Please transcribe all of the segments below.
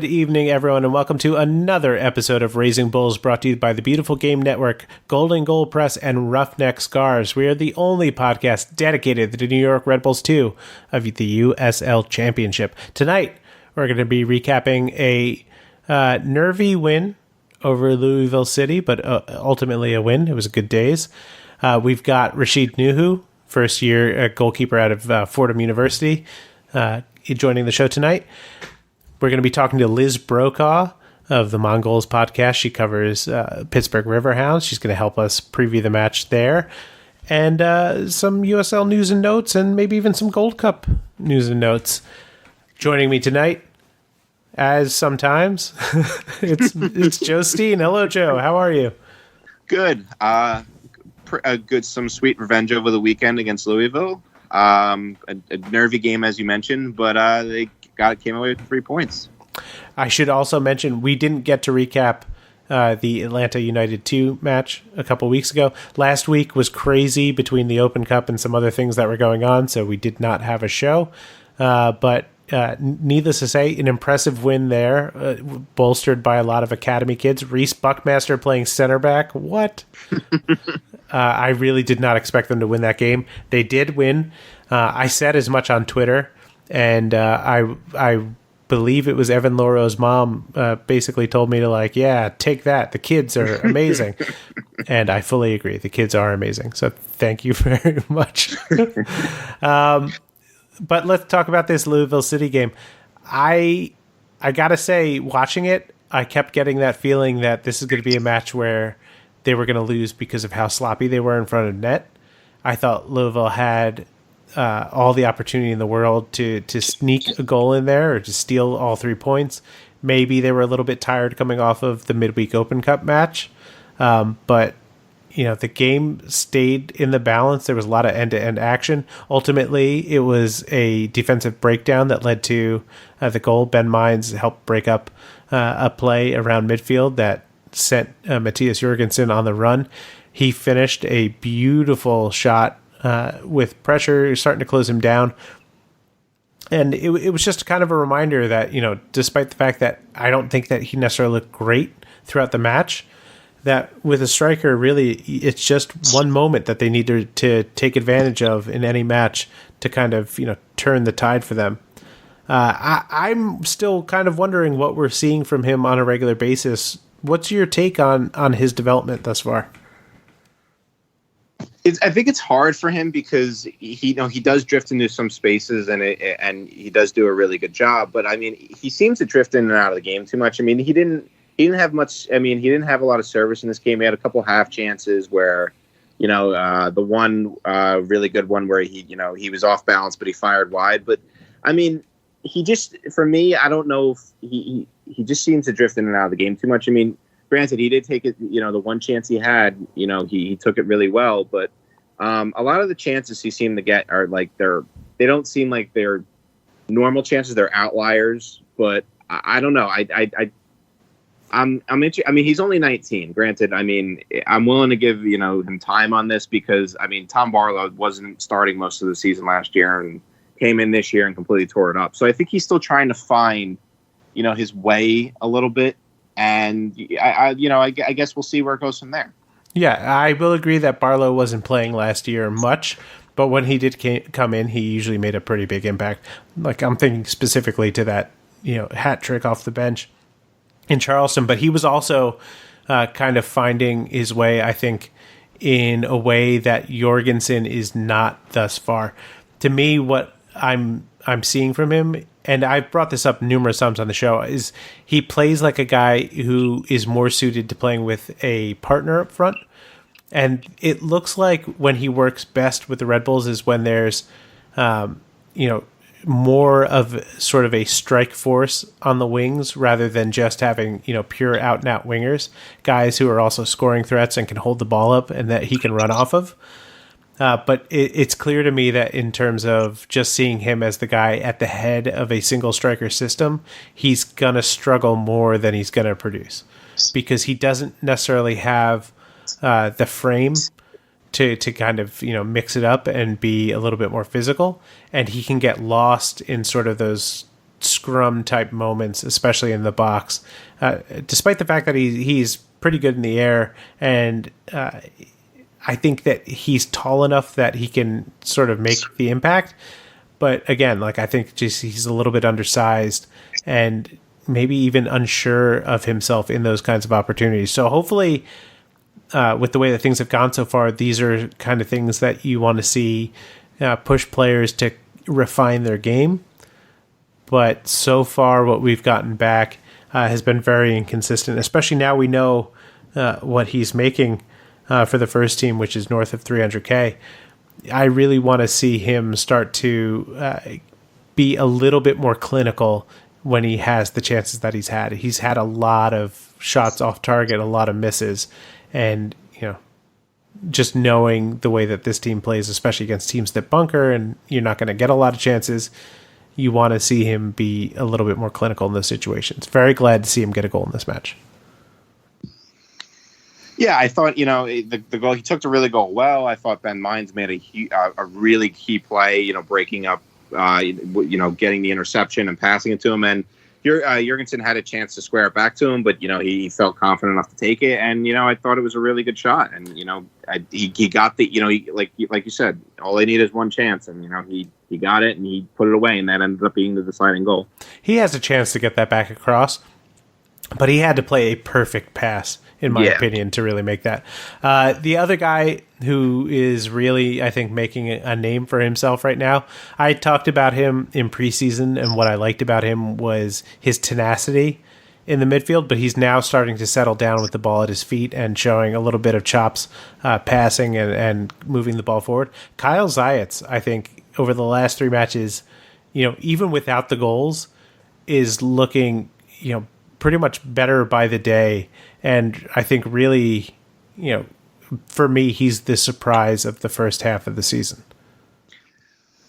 evening, everyone, and welcome to another episode of Raising Bulls, brought to you by the Beautiful Game Network, Golden Goal Press, and Roughneck Scars. We are the only podcast dedicated to the New York Red Bulls 2 of the USL Championship. Tonight, we're going to be recapping a nervy win over Louisville City, but ultimately a win. It was a good days. We've got Rashid Nuhu, first-year goalkeeper out of Fordham University, joining the show tonight. We're going to be talking to Liz Brokaw of the Mongols podcast. She covers Pittsburgh Riverhounds. She's going to help us preview the match there. And some USL news and notes, and maybe even some Gold Cup news and notes. Joining me tonight, as sometimes, it's Joe Steen. Hello, Joe. How are you? Good. Good. Some sweet revenge over the weekend against Louisville. A nervy game, as you mentioned, but they came away with 3 points. I should also mention we didn't get to recap the Atlanta United 2 match a couple weeks ago. Last week was crazy between the Open Cup and some other things that were going on, so we did not have a show. But needless to say, an impressive win there, bolstered by a lot of academy kids. Reese Buckmaster playing center back. What? I really did not expect them to win that game. They did win. I said as much on Twitter, and I believe it was Evan Loro's mom basically told me to take that. The kids are amazing. And I fully agree. The kids are amazing. So thank you very much. But let's talk about this Louisville City game. I got to say, watching it, I kept getting that feeling that this is going to be a match where they were going to lose because of how sloppy they were in front of net. I thought Louisville had all the opportunity in the world to sneak a goal in there or to steal all 3 points. Maybe they were a little bit tired coming off of the midweek Open Cup match. But, the game stayed in the balance. There was a lot of end-to-end action. Ultimately, it was a defensive breakdown that led to the goal. Ben Mines helped break up a play around midfield that sent Matthias Jorgensen on the run. He finished a beautiful shot with pressure starting to close him down. And it was just kind of a reminder that, despite the fact that I don't think that he necessarily looked great throughout the match, that with a striker, really, it's just one moment that they need to take advantage of in any match to kind of, turn the tide for them. I'm still kind of wondering what we're seeing from him on a regular basis. What's your take on his development thus far? I think it's hard for him because he does drift into some spaces and he does do a really good job. But I mean, he seems to drift in and out of the game too much. I mean, he didn't have much. I mean, he didn't have a lot of service in this game. He had a couple half chances where, the one really good one where he was off balance, but he fired wide. But I mean, for me, I don't know if he just seems to drift in and out of the game too much. I mean, granted, he did take it, the one chance he had, he took it really well. But a lot of the chances he seemed to get are they don't seem like they're normal chances. They're outliers. But I don't know. I'm interested. I mean, he's only 19. Granted, I mean, I'm willing to give him time on this because I mean, Tom Barlow wasn't starting most of the season last year and came in this year and completely tore it up. So I think he's still trying to find his way a little bit. And I guess we'll see where it goes from there. Yeah, I will agree that Barlow wasn't playing last year much, but when he did come in, he usually made a pretty big impact. Like I'm thinking specifically to that, hat trick off the bench in Charleston. But he was also kind of finding his way, I think, in a way that Jorgensen is not thus far. To me, what I'm seeing from him, and I've brought this up numerous times on the show, is he plays like a guy who is more suited to playing with a partner up front. And it looks like when he works best with the Red Bulls is when there's, more of sort of a strike force on the wings rather than just having, pure out and out wingers, guys who are also scoring threats and can hold the ball up and that he can run off of. But it's clear to me that in terms of just seeing him as the guy at the head of a single striker system, he's going to struggle more than he's going to produce because he doesn't necessarily have the frame to kind of, mix it up and be a little bit more physical. And he can get lost in sort of those scrum type moments, especially in the box. Despite the fact that he's pretty good in the air, and I think that he's tall enough that he can sort of make the impact. But again, like, I think just he's a little bit undersized and maybe even unsure of himself in those kinds of opportunities. So hopefully, with the way that things have gone so far, these are kind of things that you want to see push players to refine their game. But so far, what we've gotten back has been very inconsistent, especially now we know what he's making for the first team, which is north of $300K. I really want to see him start to be a little bit more clinical when he has the chances that he's had. He's had a lot of shots off target, a lot of misses, and just knowing the way that this team plays, especially against teams that bunker and you're not going to get a lot of chances, you want to see him be a little bit more clinical in those situations. Very glad to see him get a goal in this match. Yeah, I thought, the goal, he took the really goal well. I thought Ben Mines made a really key play, breaking up, getting the interception and passing it to him. And Jurgensen had a chance to square it back to him, but, he felt confident enough to take it. And, I thought it was a really good shot. And, he got the, like you said, all they need is one chance. And, he got it and he put it away. And that ended up being the deciding goal. He has a chance to get that back across, but he had to play a perfect pass, in my opinion, to really make that. The other guy who is really, I think, making a name for himself right now, I talked about him in preseason, and what I liked about him was his tenacity in the midfield, but he's now starting to settle down with the ball at his feet and showing a little bit of chops, passing and moving the ball forward. Kyle Zayats, I think, over the last 3 matches, even without the goals, is looking, pretty much better by the day. And I think really, for me, he's the surprise of the first half of the season.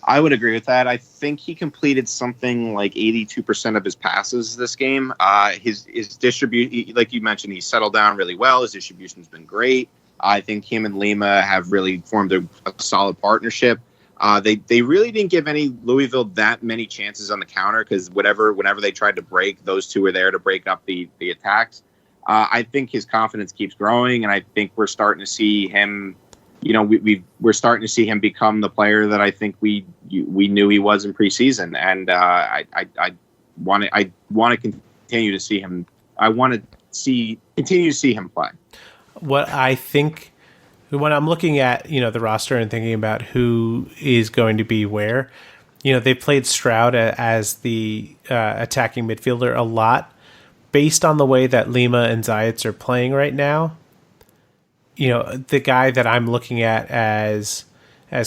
I would agree with that. I think he completed something like 82% of his passes this game. His distribution, like you mentioned, he settled down really well. His distribution's been great. I think him and Lima have really formed a solid partnership. They really didn't give any Louisville that many chances on the counter because whenever they tried to break, those two were there to break up the attacks. I think his confidence keeps growing, and I think we're starting to see him. We're starting to see him become the player that I think we knew he was in preseason, and I want to continue to see him. I want to continue to see him play. What I think. When I'm looking at, the roster and thinking about who is going to be where, they played Stroud as the attacking midfielder a lot. Based on the way that Lima and Zayats are playing right now, the guy that I'm looking at as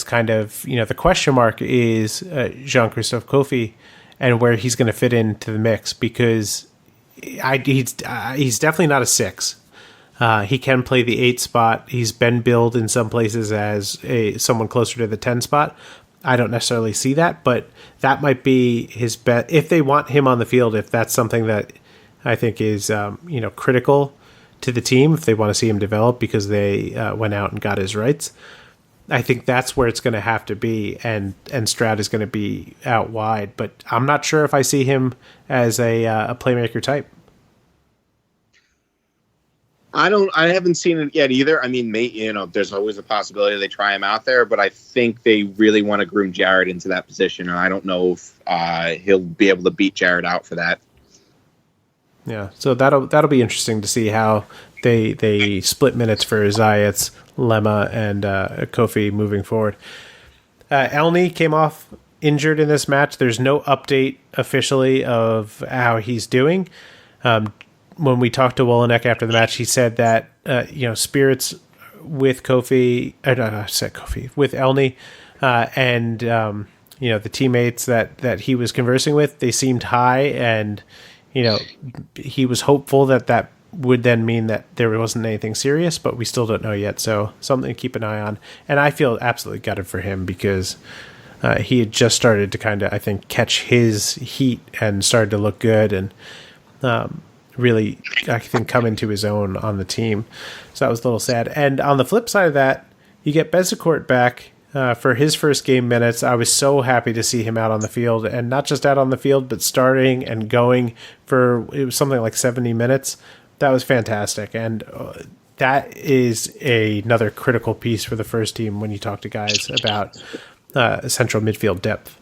kind of, the question mark is Jean-Christophe Kofi and where he's going to fit into the mix, because he's definitely not a 6. He can play the 8 spot. He's been billed in some places as someone closer to the 10 spot. I don't necessarily see that, but that might be his bet if they want him on the field. If that's something that I think is critical to the team, if they want to see him develop because they went out and got his rights, I think that's where it's going to have to be. And Stroud is going to be out wide, but I'm not sure if I see him as a playmaker type. I haven't seen it yet either. I mean, there's always a possibility they try him out there, but I think they really want to groom Jared into that position, and I don't know if he'll be able to beat Jared out for that. Yeah, so that'll be interesting to see how they split minutes for Zayats, Lemma, and Kofi moving forward. Elney came off injured in this match. There's no update officially of how he's doing. When we talked to Wolenek after the match, he said that spirits with Kofi, with Elney, and the teammates that he was conversing with, they seemed high, and he was hopeful that would then mean that there wasn't anything serious, but we still don't know yet. So something to keep an eye on. And I feel absolutely gutted for him because he had just started to kind of, I think, catch his heat and started to look good and really, I think, come into his own on the team. So that was a little sad. And on the flip side of that, you get Bezecourt back for his first game minutes. I was so happy to see him out on the field, and not just out on the field, but starting and going for, it was something like 70 minutes. That was fantastic. And that is another critical piece for the first team when you talk to guys about central midfield depth.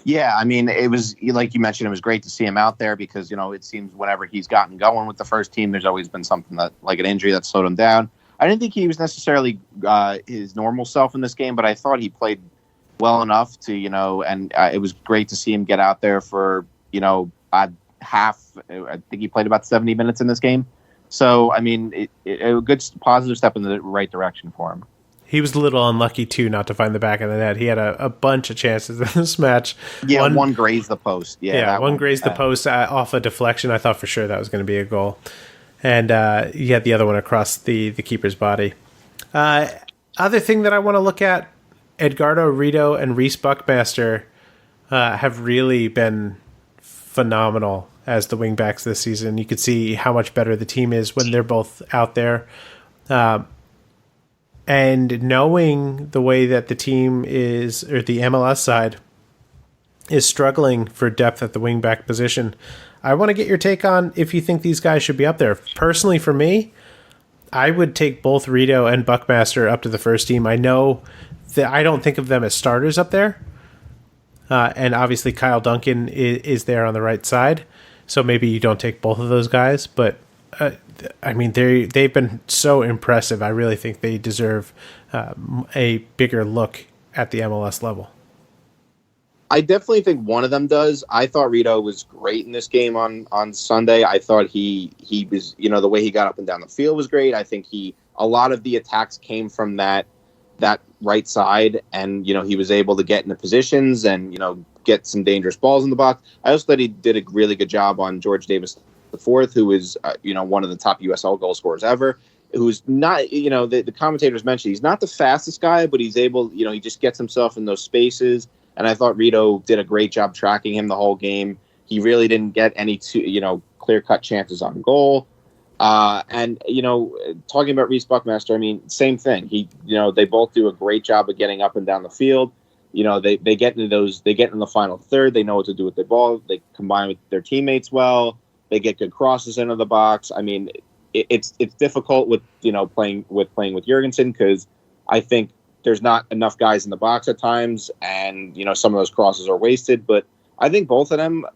Yeah, I mean, it was, like you mentioned, it was great to see him out there because, it seems whenever he's gotten going with the first team, there's always been something that, like an injury that slowed him down. I didn't think he was necessarily his normal self in this game, but I thought he played well enough to, and it was great to see him get out there for, half. I think he played about 70 minutes in this game. So, I mean, a good positive step in the right direction for him. He was a little unlucky, too, not to find the back of the net. He had a bunch of chances in this match. Yeah, one grazed the post. One grazed the post off a deflection. I thought for sure that was going to be a goal. And he had the other one across the keeper's body. Other thing that I want to look at, Edgardo Rito and Reece Buckmaster have really been phenomenal as the wingbacks this season. You could see how much better the team is when they're both out there. And knowing the way that the team is, or the MLS side, is struggling for depth at the wingback position, I want to get your take on if you think these guys should be up there. Personally, for me, I would take both Rito and Buckmaster up to the first team. I know that I don't think of them as starters up there. And obviously Kyle Duncan is there on the right side. So maybe you don't take both of those guys. But, I mean, they've been so impressive. I really think they deserve a bigger look at the MLS level. I definitely think one of them does. I thought Rito was great in this game on Sunday. I thought he was, the way he got up and down the field was great. I think a lot of the attacks came from that right side, and, he was able to get into positions and, get some dangerous balls in the box. I also thought he did a really good job on George Davis IV, who is, one of the top USL goal scorers ever, who's not, the commentators mentioned he's not the fastest guy, but he's able, he just gets himself in those spaces. And I thought Rito did a great job tracking him the whole game. He really didn't get any clear-cut chances on goal. And talking about Reece Buckmaster, I mean, same thing. They both do a great job of getting up and down the field. They get in the final third. They know what to do with the ball. They combine with their teammates well. They get good crosses into the box. I mean, it's difficult with playing with Jurgensen, because I think there's not enough guys in the box at times, and some of those crosses are wasted. But I think both of them,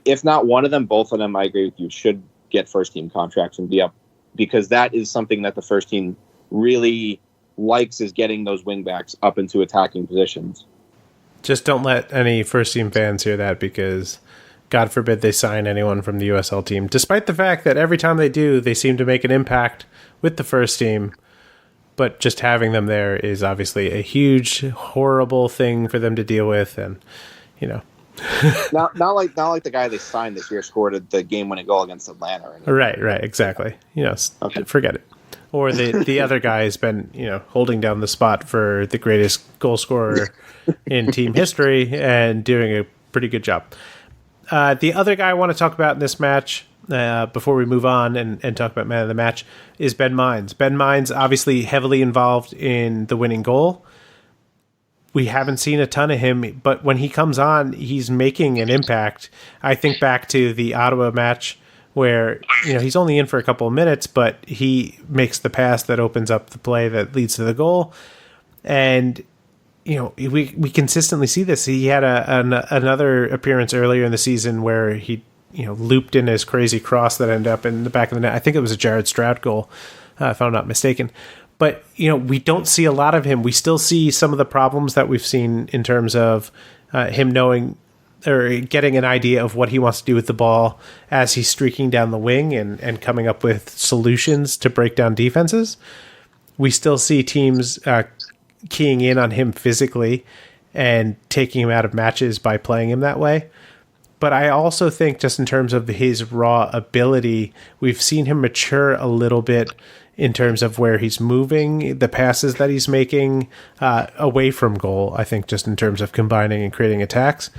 if not one of them, both of them, I agree with you, should get first team contracts and be up, because that is something that the first team really likes, is getting those wingbacks up into attacking positions. Just don't let any first team fans hear that, because God forbid they sign anyone from the USL team, despite the fact that every time they do, they seem to make an impact with the first team. But just having them there is obviously a huge, horrible thing for them to deal with, and not like the guy they signed this year scored the game-winning goal against Atlanta. Right, exactly. Okay. Forget it. Or the other guy has been holding down the spot for the greatest goal scorer in team history and doing a pretty good job. The other guy I want to talk about in this match, before we move on and talk about man of the match, is Ben Mines. Ben Mines obviously heavily involved in the winning goal. We haven't seen a ton of him, but when he comes on, he's making an impact. I think back to the Ottawa match where he's only in for a couple of minutes, but he makes the pass that opens up the play that leads to the goal. And we consistently see this. He had another appearance earlier in the season where he looped in his crazy cross that ended up in the back of the net. I think it was a Jared Stroud goal, if I'm not mistaken. But, we don't see a lot of him. We still see some of the problems that we've seen in terms of him knowing or getting an idea of what he wants to do with the ball as he's streaking down the wing and coming up with solutions to break down defenses. We still see teams keying in on him physically and taking him out of matches by playing him that way. But I also think, just in terms of his raw ability, we've seen him mature a little bit in terms of where he's moving, the passes that he's making away from goal, I think, just in terms of combining and creating attacks.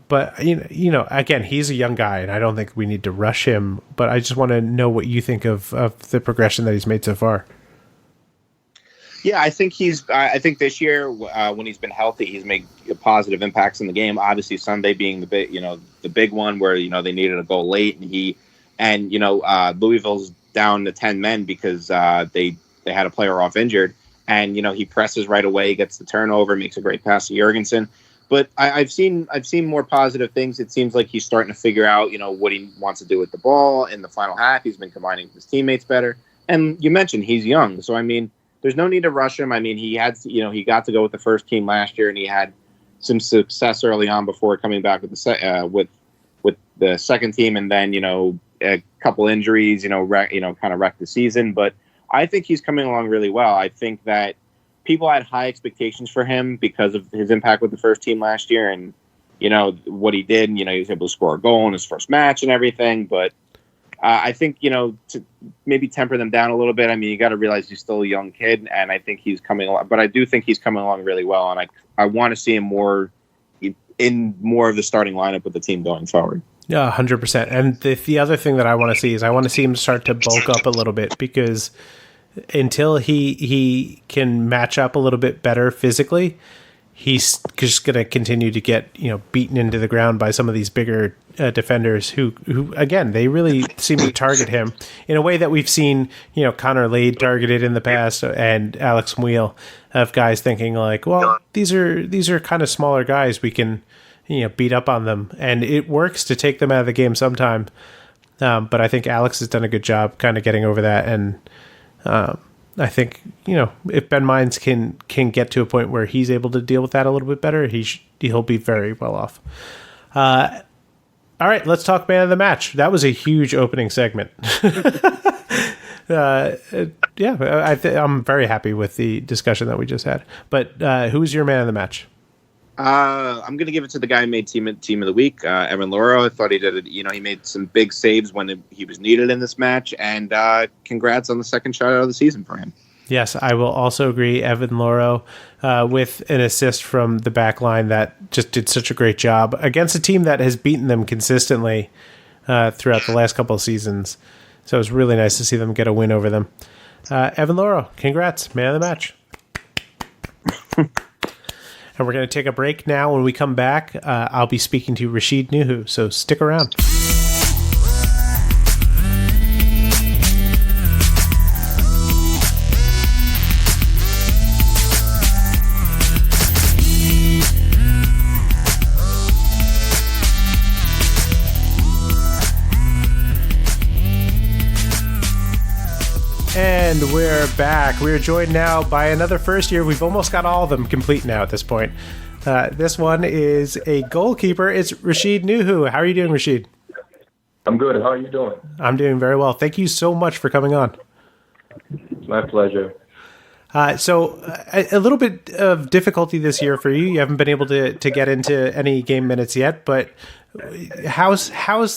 But, again, he's a young guy, and I don't think we need to rush him. But I just want to know what you think of the progression that he's made so far. Yeah, I think I think this year when he's been healthy, he's made positive impacts in the game. Obviously, Sunday being the big one where they needed a goal late, and Louisville's down to 10 men because they had a player off injured, and he presses right away, gets the turnover, makes a great pass to Jurgensen. But I've seen more positive things. It seems like he's starting to figure out what he wants to do with the ball in the final half. He's been combining with his teammates better, and you mentioned he's young, so I mean, there's no need to rush him. I mean, he he got to go with the first team last year, and he had some success early on before coming back with the second team, and then a couple injuries, kind of wrecked the season. But I think he's coming along really well. I think that people had high expectations for him because of his impact with the first team last year, and what he did. And, he was able to score a goal in his first match and everything, but. I think, to maybe temper them down a little bit. I mean, you got to realize he's still a young kid, and I think he's coming along. But I do think he's coming along really well, and I want to see him in more of the starting lineup with the team going forward. Yeah, 100%. And the other thing that I want to see is I want to see him start to bulk up a little bit, because until he can match up a little bit better physically, he's just going to continue to get beaten into the ground by some of these bigger defenders who again, they really seem to target him in a way that we've seen Connor Lade targeted in the past, and Alex Muil, of guys thinking like, well, these are kind of smaller guys, we can beat up on them, and it works to take them out of the game sometime. But I think Alex has done a good job kind of getting over that, and I think if Ben Mines can get to a point where he's able to deal with that a little bit better, he'll be very well off. All right, let's talk man of the match. That was a huge opening segment. I'm very happy with the discussion that we just had. But who's your man of the match? I'm going to give it to the guy who made team of the week, Evan Loro. I thought he did he made some big saves when he was needed in this match, and congrats on the second shutout of the season for him. Yes, I will also agree. Evan Loro with an assist from the back line that just did such a great job against a team that has beaten them consistently throughout the last couple of seasons. So it was really nice to see them get a win over them. Evan Loro, congrats, man of the match. And we're going to take a break now. When we come back, I'll be speaking to Rashid Nuhu, so stick around. And we're back. We're joined now by another first year. We've almost got all of them complete now at this point. This one is a goalkeeper. It's Rashid Nuhu. How are you doing, Rashid? I'm good. How are you doing? I'm doing very well. Thank you so much for coming on. It's my pleasure. So a little bit of difficulty this year for you. You haven't been able to get into any game minutes yet, but how's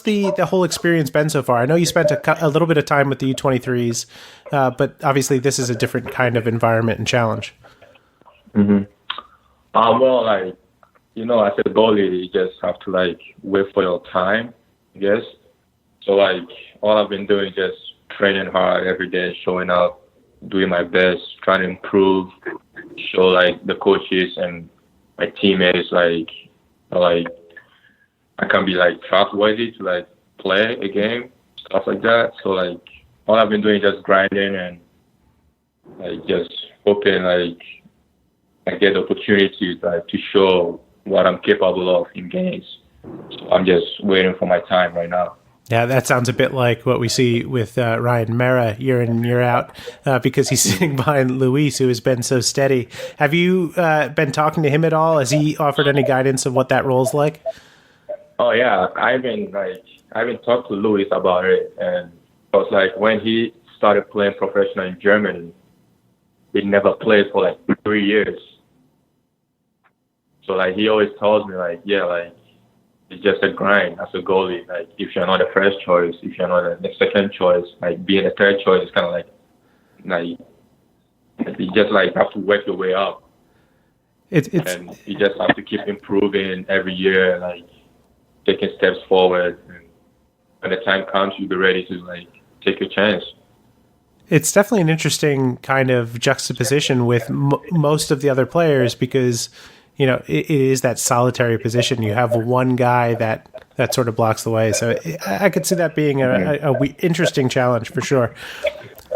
the whole experience been so far? I know you spent a little bit of time with the U23s, but obviously this is a different kind of environment and challenge. Mm-hmm. Well, as a goalie, you just have to wait for your time, I guess. So all I've been doing is just training hard every day, showing up, doing my best, trying to improve, show the coaches and my teammates I can be trustworthy to play a game, stuff like that. So all I've been doing is just grinding and just hoping I get the opportunity to show what I'm capable of in games. So I'm just waiting for my time right now. Yeah, that sounds a bit like what we see with Ryan Mera year in and year out, because he's sitting behind Luis, who has been so steady. Have you been talking to him at all? Has he offered any guidance of what that role's like? Oh yeah, I've been talked to Luis about it, and it was when he started playing professional in Germany, he never played for 3 years. So he always tells me it's just a grind as a goalie. If you're not the first choice, if you're not the second choice, being a third choice is kind of you just have to work your way up. And you just have to keep improving every year, taking steps forward. And when the time comes, you'll be ready to take your chance. it's definitely an interesting kind of juxtaposition with most of the other players because, it is that solitary position. You have one guy that sort of blocks the way. So I could see that being a interesting challenge for sure.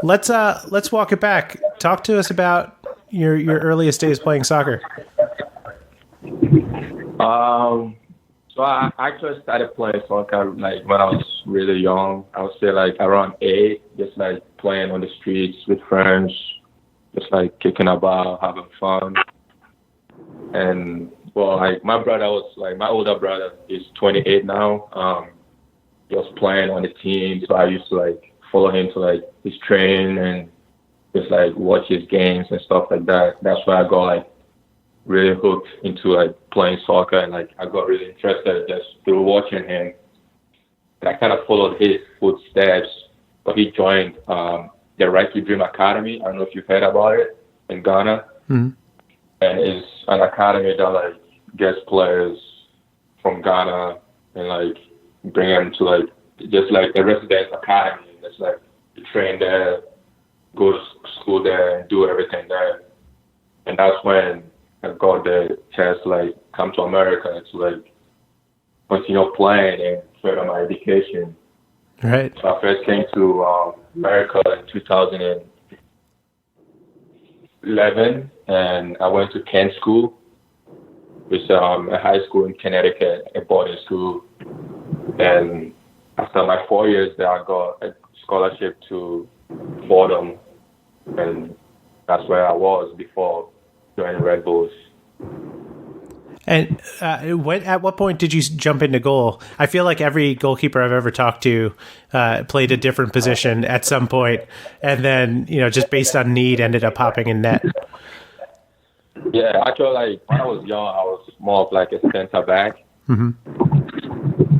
Let's walk it back. Talk to us about your earliest days playing soccer. So I actually started playing soccer like when I was really young. I would say like around 8, just like playing on the streets with friends, just like kicking about, having fun. And well, like my older brother is 28 now. He was playing on the team, so I used to like follow him to like his training and just like watch his games and stuff like that. That's why I got like really hooked into like playing soccer, and like I got really interested just through watching him. And I kind of followed his footsteps, but he joined the Right to Dream Academy. I don't know if you've heard about it in Ghana. Mm-hmm. And it's an academy that like gets players from Ghana and like bring them to like just like a residence academy. It's like you train there, go to school there, and do everything there. And that's when I got the chance to like come to America to like continue playing and further my education. Right. So I first came to America in 2011, and I went to Kent School, which is a high school in Connecticut, a boarding school. And after my 4 years there, I got a scholarship to Fordham, and that's where I was before joining Red Bulls. And at what point did you jump into goal? I feel like every goalkeeper I've ever talked to played a different position at some point, and then just based on need, ended up hopping in net. Yeah, actually, like when I was young, I was more of like a center back. Mm-hmm.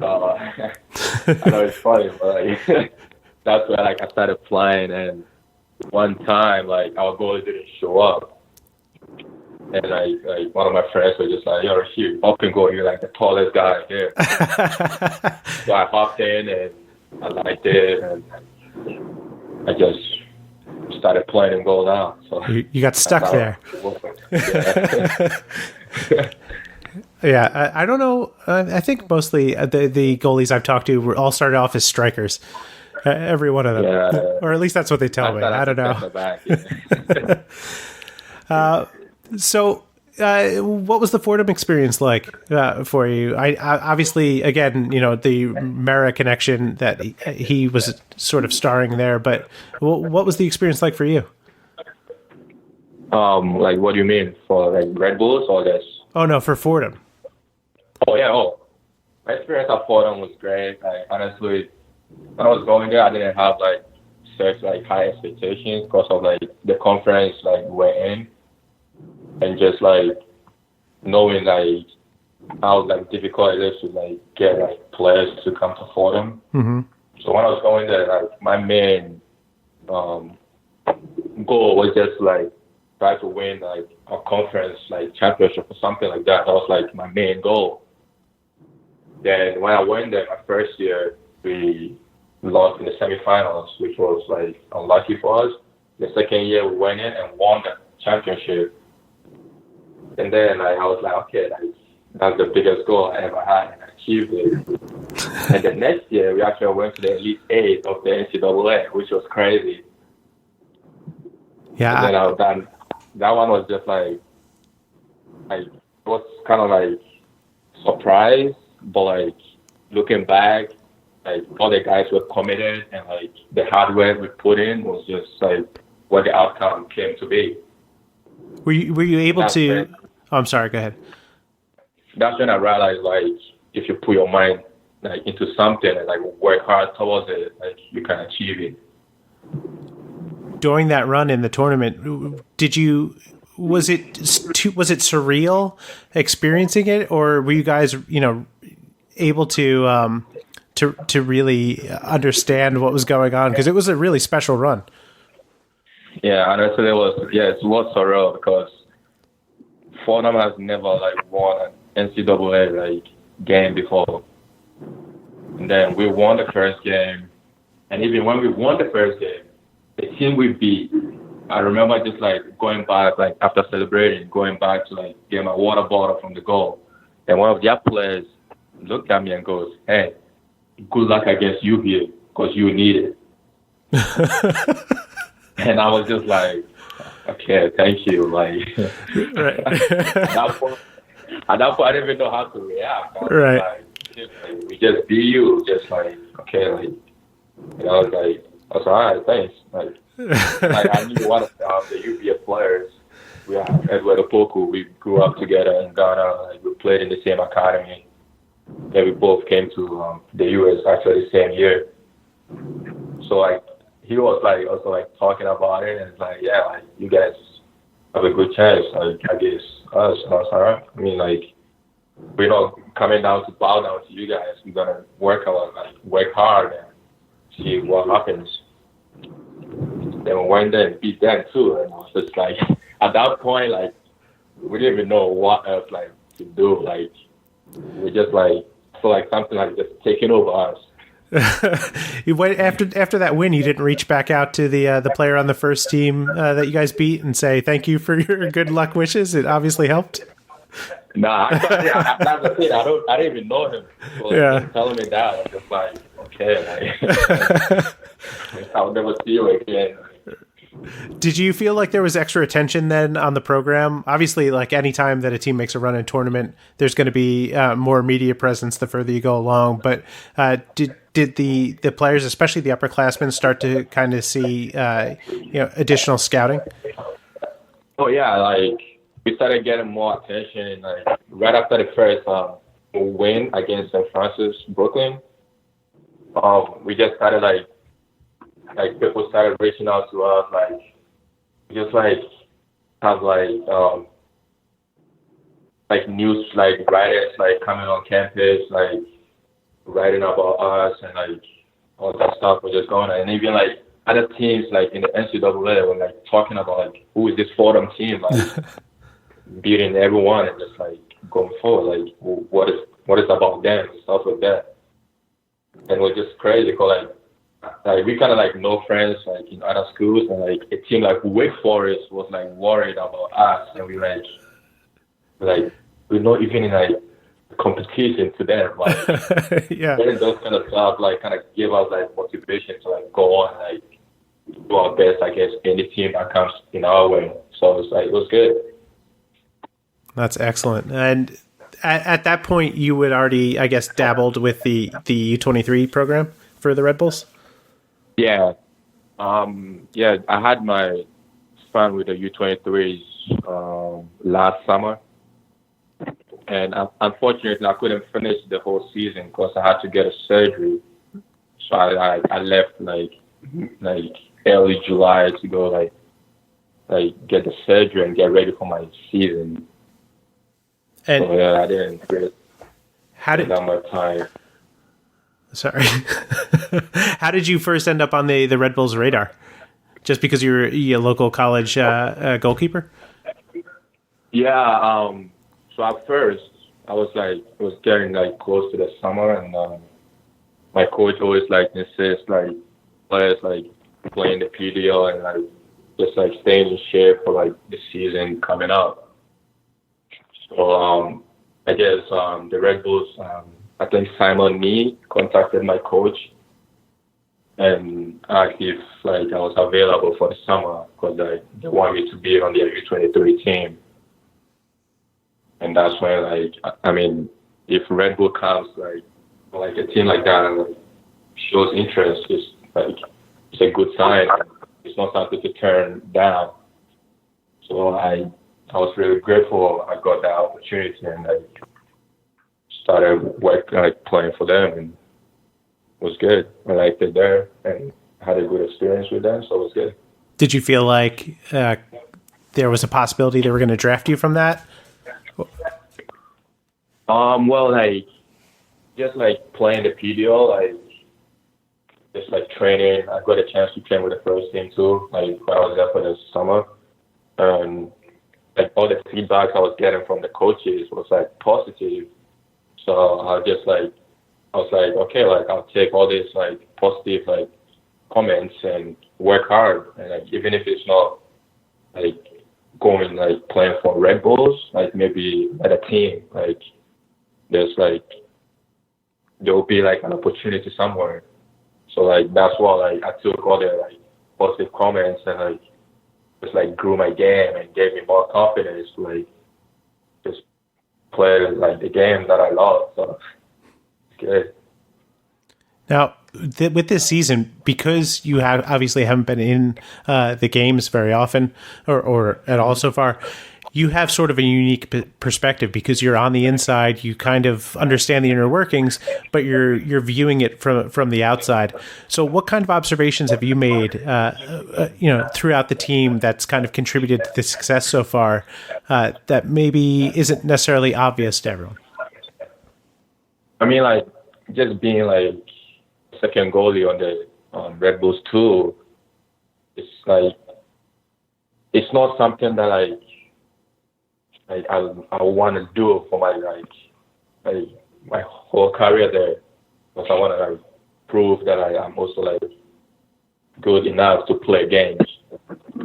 I know it's funny, but like, that's where like I started playing, and one time like our goalie didn't show up. And like one of my friends was just like, "Yo, Rashid, up and go. You're like the tallest guy here." So I hopped in and I liked it, and I just started playing and goal now. So you got stuck there. Yeah. Yeah, I don't know. I think mostly the goalies I've talked to all started off as strikers. Every one of them, or at least that's what they tell me. I don't know. Back, yeah. So, what was the Fordham experience like for you? I obviously, again, the Mara connection that he was sort of starring there, but what was the experience like for you? Like, what do you mean for like Red Bulls or this? Oh no, for Fordham. Oh yeah. Oh, my experience at Fordham was great. Like, honestly, when I was going there, I didn't have like such like high expectations because of like the conference like we're in. And just like knowing like how like difficult it is to like get like players to come to Fordham. Mm-hmm. So when I was going there, like my main goal was just like try to win like a conference like championship or something like that. That was like my main goal. Then when I went there my first year, we lost in the semifinals, which was like unlucky for us. The second year we went in and won the championship. And then I was like, okay, that's the biggest goal I ever had, and I achieved it. And the next year, we actually went to the Elite 8 of the NCAA, which was crazy. Yeah. And then that one was just like it was kind of like surprised, but like looking back, like all the guys were committed, and like the hard work we put in was just like what the outcome came to be. Were you able to? Oh, I'm sorry. Go ahead. That's when I realized, like, if you put your mind like into something and like work hard towards it, like you can achieve it. During that run in the tournament, was it surreal experiencing it, or were you guys, able to really understand what was going on? Because it was a really special run. Yeah, honestly, it was surreal because Fordham has never like won an NCAA like game before, and then we won the first game, and even when we won the first game, the team we beat, I remember just like going back, like after celebrating, going back to like get my water bottle from the goal. And one of their players looked at me and goes, "Hey, good luck against you here because you need it." And I was just like, "Okay, thank you." Like, Right. at that point, I didn't even know how to react. I was Right. like, we just beat you. Just like, okay, like, I was like, I was all right, thanks. Like I knew one of the UVA players. We have Edward Opoku. We grew up together in Ghana. Like, we played in the same academy. Then we both came to the US actually the same year. So like he was like also like talking about it and it's like, yeah, like you guys have a good chance. Like I guess us. I was all right. I mean, like we're not coming down to bow down to you guys. We're gonna work a lot, like work hard and see what happens. Then we went there and beat them too. And it was just like at that point, like we didn't even know what else like to do. Like we just like feel like something like just taking over us. After that win, you didn't reach back out to the player on the first team that you guys beat and say thank you for your good luck wishes. It obviously helped. Nah, that's the thing. I didn't even know him. So Yeah. telling me that, I was just like, okay, like, I'll never see you again. Did you feel like there was extra attention then on the program? Obviously, like any time that a team makes a run in tournament, there's going to be more media presence the further you go along. But did the players, especially the upperclassmen, start to kind of see additional scouting? Oh yeah, like we started getting more attention. Like right after the first win against St. Francis, Brooklyn, we just started like people started reaching out to us, like just like have like news like writers like coming on campus, like writing about us and like all that stuff was just going on. And even like other teams like in the NCAA were like talking about like who is this Fordham team like beating everyone and just like going forward, like what is about them and stuff like that. And it was just crazy because like we kind of like know friends like in other schools and like a team like Wake Forest was like worried about us and we like we're not even in like competition to them, like Yeah. getting those kind of stuff like kind of give us like motivation to like go on like do our best I guess any team that comes in our way. So it's like it was good. That's excellent. And at that point, you had already, I guess, dabbled with the U23 program for the Red Bulls? Yeah. I had my fun with the U23s last summer. And unfortunately, I couldn't finish the whole season because I had to get a surgery. So I left like early July to go like get the surgery and get ready for my season. And so yeah, I didn't get that much time. Sorry. How did you first end up on the Red Bulls radar? Just because you're a local college goalkeeper? Yeah. So at first, I was getting like close to the summer, and my coach always like insists like players like playing the PDL and like just like staying in shape for like the season coming up. So I guess the Red Bulls, I think Simon Nee contacted my coach and asked if like I was available for the summer because they want me to be on the U23 team. And that's when like I mean, if Red Bull comes like a team like that and like, shows interest, it's a good sign. It's not something to turn down. So I was really grateful I got that opportunity and I started playing for them and it was good. I liked it there and had a good experience with them, so it was good. Did you feel like there was a possibility they were going to draft you from that? Well, like just like playing the PDO, just like training. I got a chance to train with the first team too. Like when I was there for the summer, and like all the feedback I was getting from the coaches was like positive. So I was like, okay, like I'll take all this like positive like comments and work hard. And like, even if it's not like going like playing for Red Bulls, like maybe at a team, like there's like there will be like an opportunity somewhere. So like that's why like I took all the like positive comments and like just like grew my game and gave me more confidence to like just play like the game that I love. So it's good. Now, with this season, because you have obviously haven't been in the games very often or at all so far, you have sort of a unique perspective because you're on the inside. You kind of understand the inner workings, but you're viewing it from the outside. So, what kind of observations have you made, throughout the team that's kind of contributed to the success so far that maybe isn't necessarily obvious to everyone? I mean, like just being like second goalie on the Red Bulls too. It's like it's not something that I want to do for my whole career there, because I want to like prove that I am also like good enough to play games.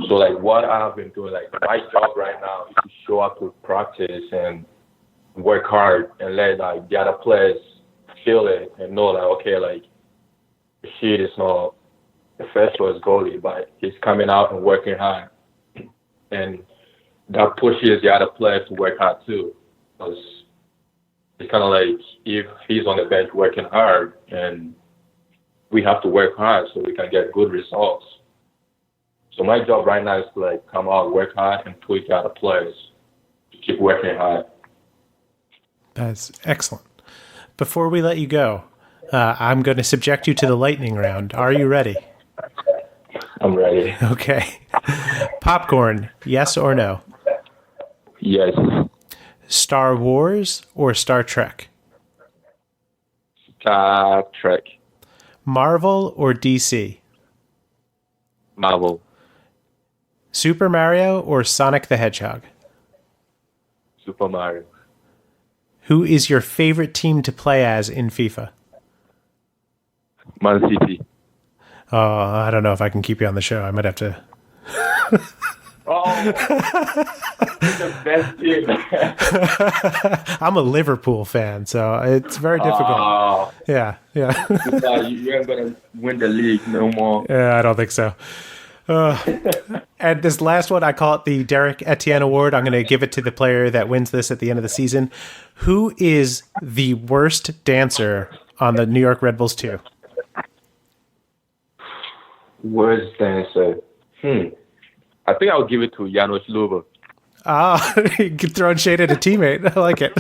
So like what I've been doing, like my job right now is to show up to practice and work hard and let like the other players feel it and know like, okay, like Rashid is not the first choice goalie, but he's coming out and working hard, and that pushes the other players to work hard too. Because it's kind of like if he's on the bench working hard, and we have to work hard so we can get good results. So my job right now is to like come out, work hard, and push the other players to keep working hard. That's excellent. Before we let you go, I'm going to subject you to the lightning round. Are you ready? I'm ready. Okay. Popcorn, yes or no? Yes. Star Wars or Star Trek? Star Trek. Marvel or DC? Marvel. Super Mario or Sonic the Hedgehog? Super Mario. Who is your favorite team to play as in FIFA? Man City. Oh, I don't know if I can keep you on the show. I might have to. Oh, the best team. I'm a Liverpool fan, so it's very difficult. Oh, Yeah. you ain't gonna win the league no more. Yeah, I don't think so. And this last one, I call it the Derek Etienne Award. I'm going to give it to the player that wins this at the end of the season. Who is the worst dancer on the New York Red Bulls 2? Worst dancer. I think I'll give it to Janos Luber. Throwing shade at a teammate. I like it.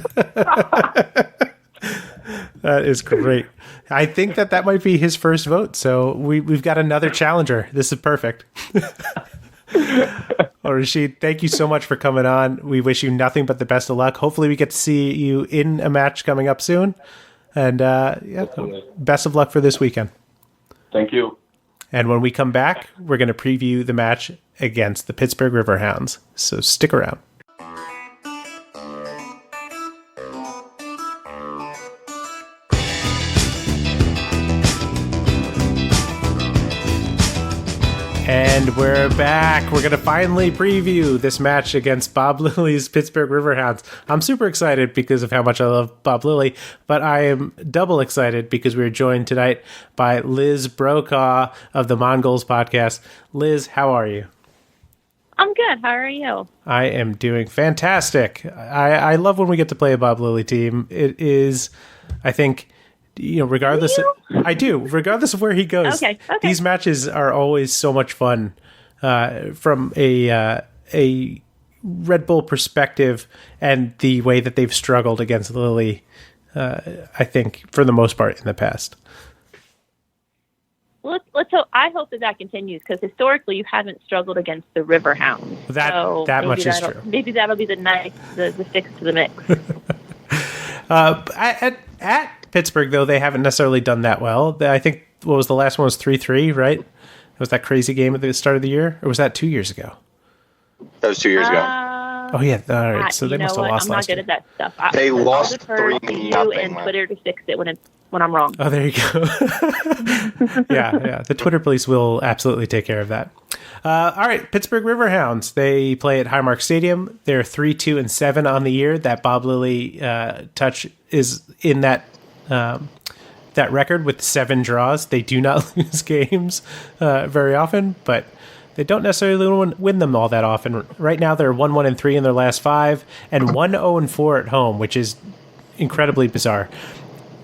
That is great. I think that might be his first vote. So we've got another challenger. This is perfect. Well, Rashid, thank you so much for coming on. We wish you nothing but the best of luck. Hopefully we get to see you in a match coming up soon. And best of luck for this weekend. Thank you. And when we come back, we're going to preview the match against the Pittsburgh Riverhounds. So stick around. And we're back. We're going to finally preview this match against Bob Lilly's Pittsburgh Riverhounds. I'm super excited because of how much I love Bob Lilly, but I am double excited because we're joined tonight by Liz Brokaw of the Mongols podcast. Liz, how are you? I'm good. How are you? I am doing fantastic. I love when we get to play a Bob Lilly team. It is, I think, regardless of where he goes, okay. These matches are always so much fun from a Red Bull perspective, and the way that they've struggled against Lilly, I think, for the most part in the past. Let's hope. I hope that continues, because historically you haven't struggled against the Riverhounds. That much is true. Maybe that'll be the sticks to the mix. At Pittsburgh, though, they haven't necessarily done that well. I think, what was the last one? Was 3-3, right? It was that crazy game at the start of the year? Or was that 2 years ago? That was 2 years ago. Oh, yeah. All right. So they must have lost last year. I'm not good at that stuff. They lost I'll defer 3-0. to you and Twitter to fix it when when I'm wrong. Oh, there you go. Yeah. The Twitter police will absolutely take care of that. All right, Pittsburgh Riverhounds. They play at Highmark Stadium. They're 3-2-7 on the year. That Bob Lilly touch is in that record with 7 draws. They do not lose games very often, but they don't necessarily win them all that often. Right now, they're 1-1-3 in their last 5 and 1-0-4 at home, which is incredibly bizarre.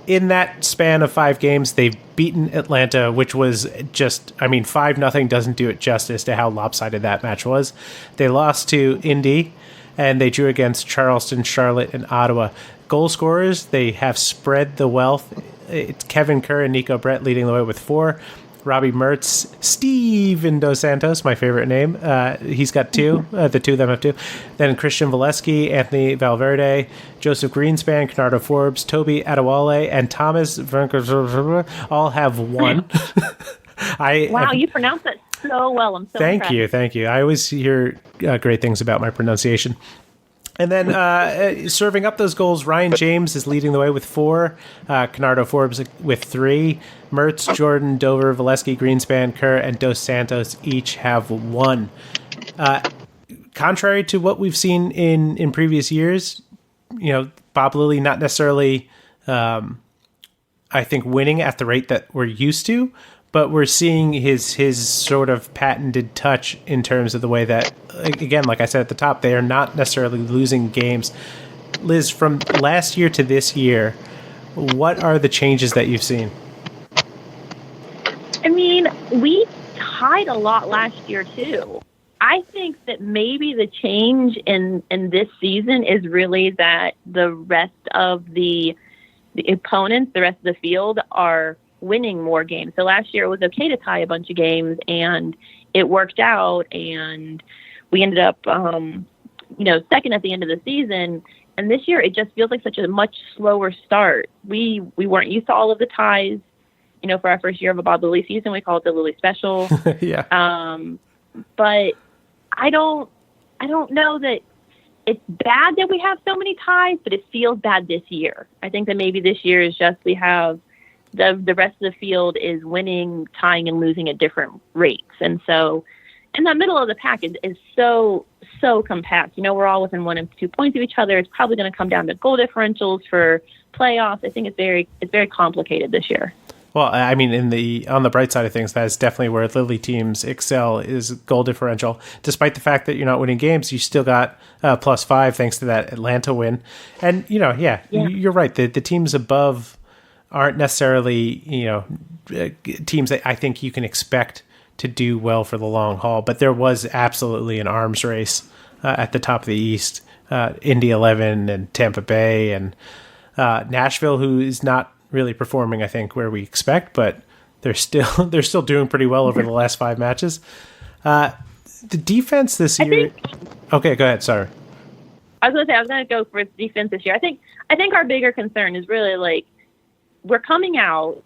In that span of 5 games, they've beaten Atlanta, which was just, 5-0 doesn't do it justice to how lopsided that match was. They lost to Indy, and they drew against Charleston, Charlotte, and Ottawa. Goal scorers, they have spread the wealth. It's Kevin Kerr and Nico Brett leading the way with 4. Robbie Mertz, Steven Dos Santos, my favorite name. He's got 2. The 2 of them have 2. Then Christian Valesky, Anthony Valverde, Joseph Greenspan, Canardo Forbes, Toby Adewale, and Thomas all have 1. Wow, you pronounce that so well. I'm so impressed. Thank you. I always hear great things about my pronunciation. And then serving up those goals, Ryan James is leading the way with 4. Canardo Forbes with 3. Mertz, Jordan, Dover, Valesky, Greenspan, Kerr, and Dos Santos each have 1. Contrary to what we've seen in previous years, Bob Lilly not necessarily, I think, winning at the rate that we're used to, but we're seeing his sort of patented touch in terms of the way that, again, like I said at the top, they are not necessarily losing games. Liz, from last year to this year, what are the changes that you've seen? We tied a lot last year, too. I think that maybe the change in this season is really that the rest of the opponents, the rest of the field, are winning more games. So last year it was okay to tie a bunch of games, and it worked out, and we ended up, second at the end of the season. And this year it just feels like such a much slower start. We weren't used to all of the ties. For our first year of a Bob Lilly season, we call it the Lilly Special. Yeah. But I don't know that it's bad that we have so many ties, but it feels bad this year. I think that maybe this year is just we have the rest of the field is winning, tying, and losing at different rates. And so in the middle of the pack is so compact. We're all within 1 and 2 points of each other. It's probably going to come down to goal differentials for playoffs. I think it's very complicated this year. Well, on the bright side of things, that's definitely where Lilly teams excel is goal differential. Despite the fact that you're not winning games, you still got +5 thanks to that Atlanta win. And, you're right. The teams above aren't necessarily, teams that I think you can expect to do well for the long haul. But there was absolutely an arms race at the top of the East. Indy 11 and Tampa Bay and Nashville, who is not really performing, I think, where we expect, but they're still doing pretty well over the last 5 matches. The defense this year. Okay, go ahead. Sorry. I was going to go for defense this year. I think our bigger concern is really we're coming out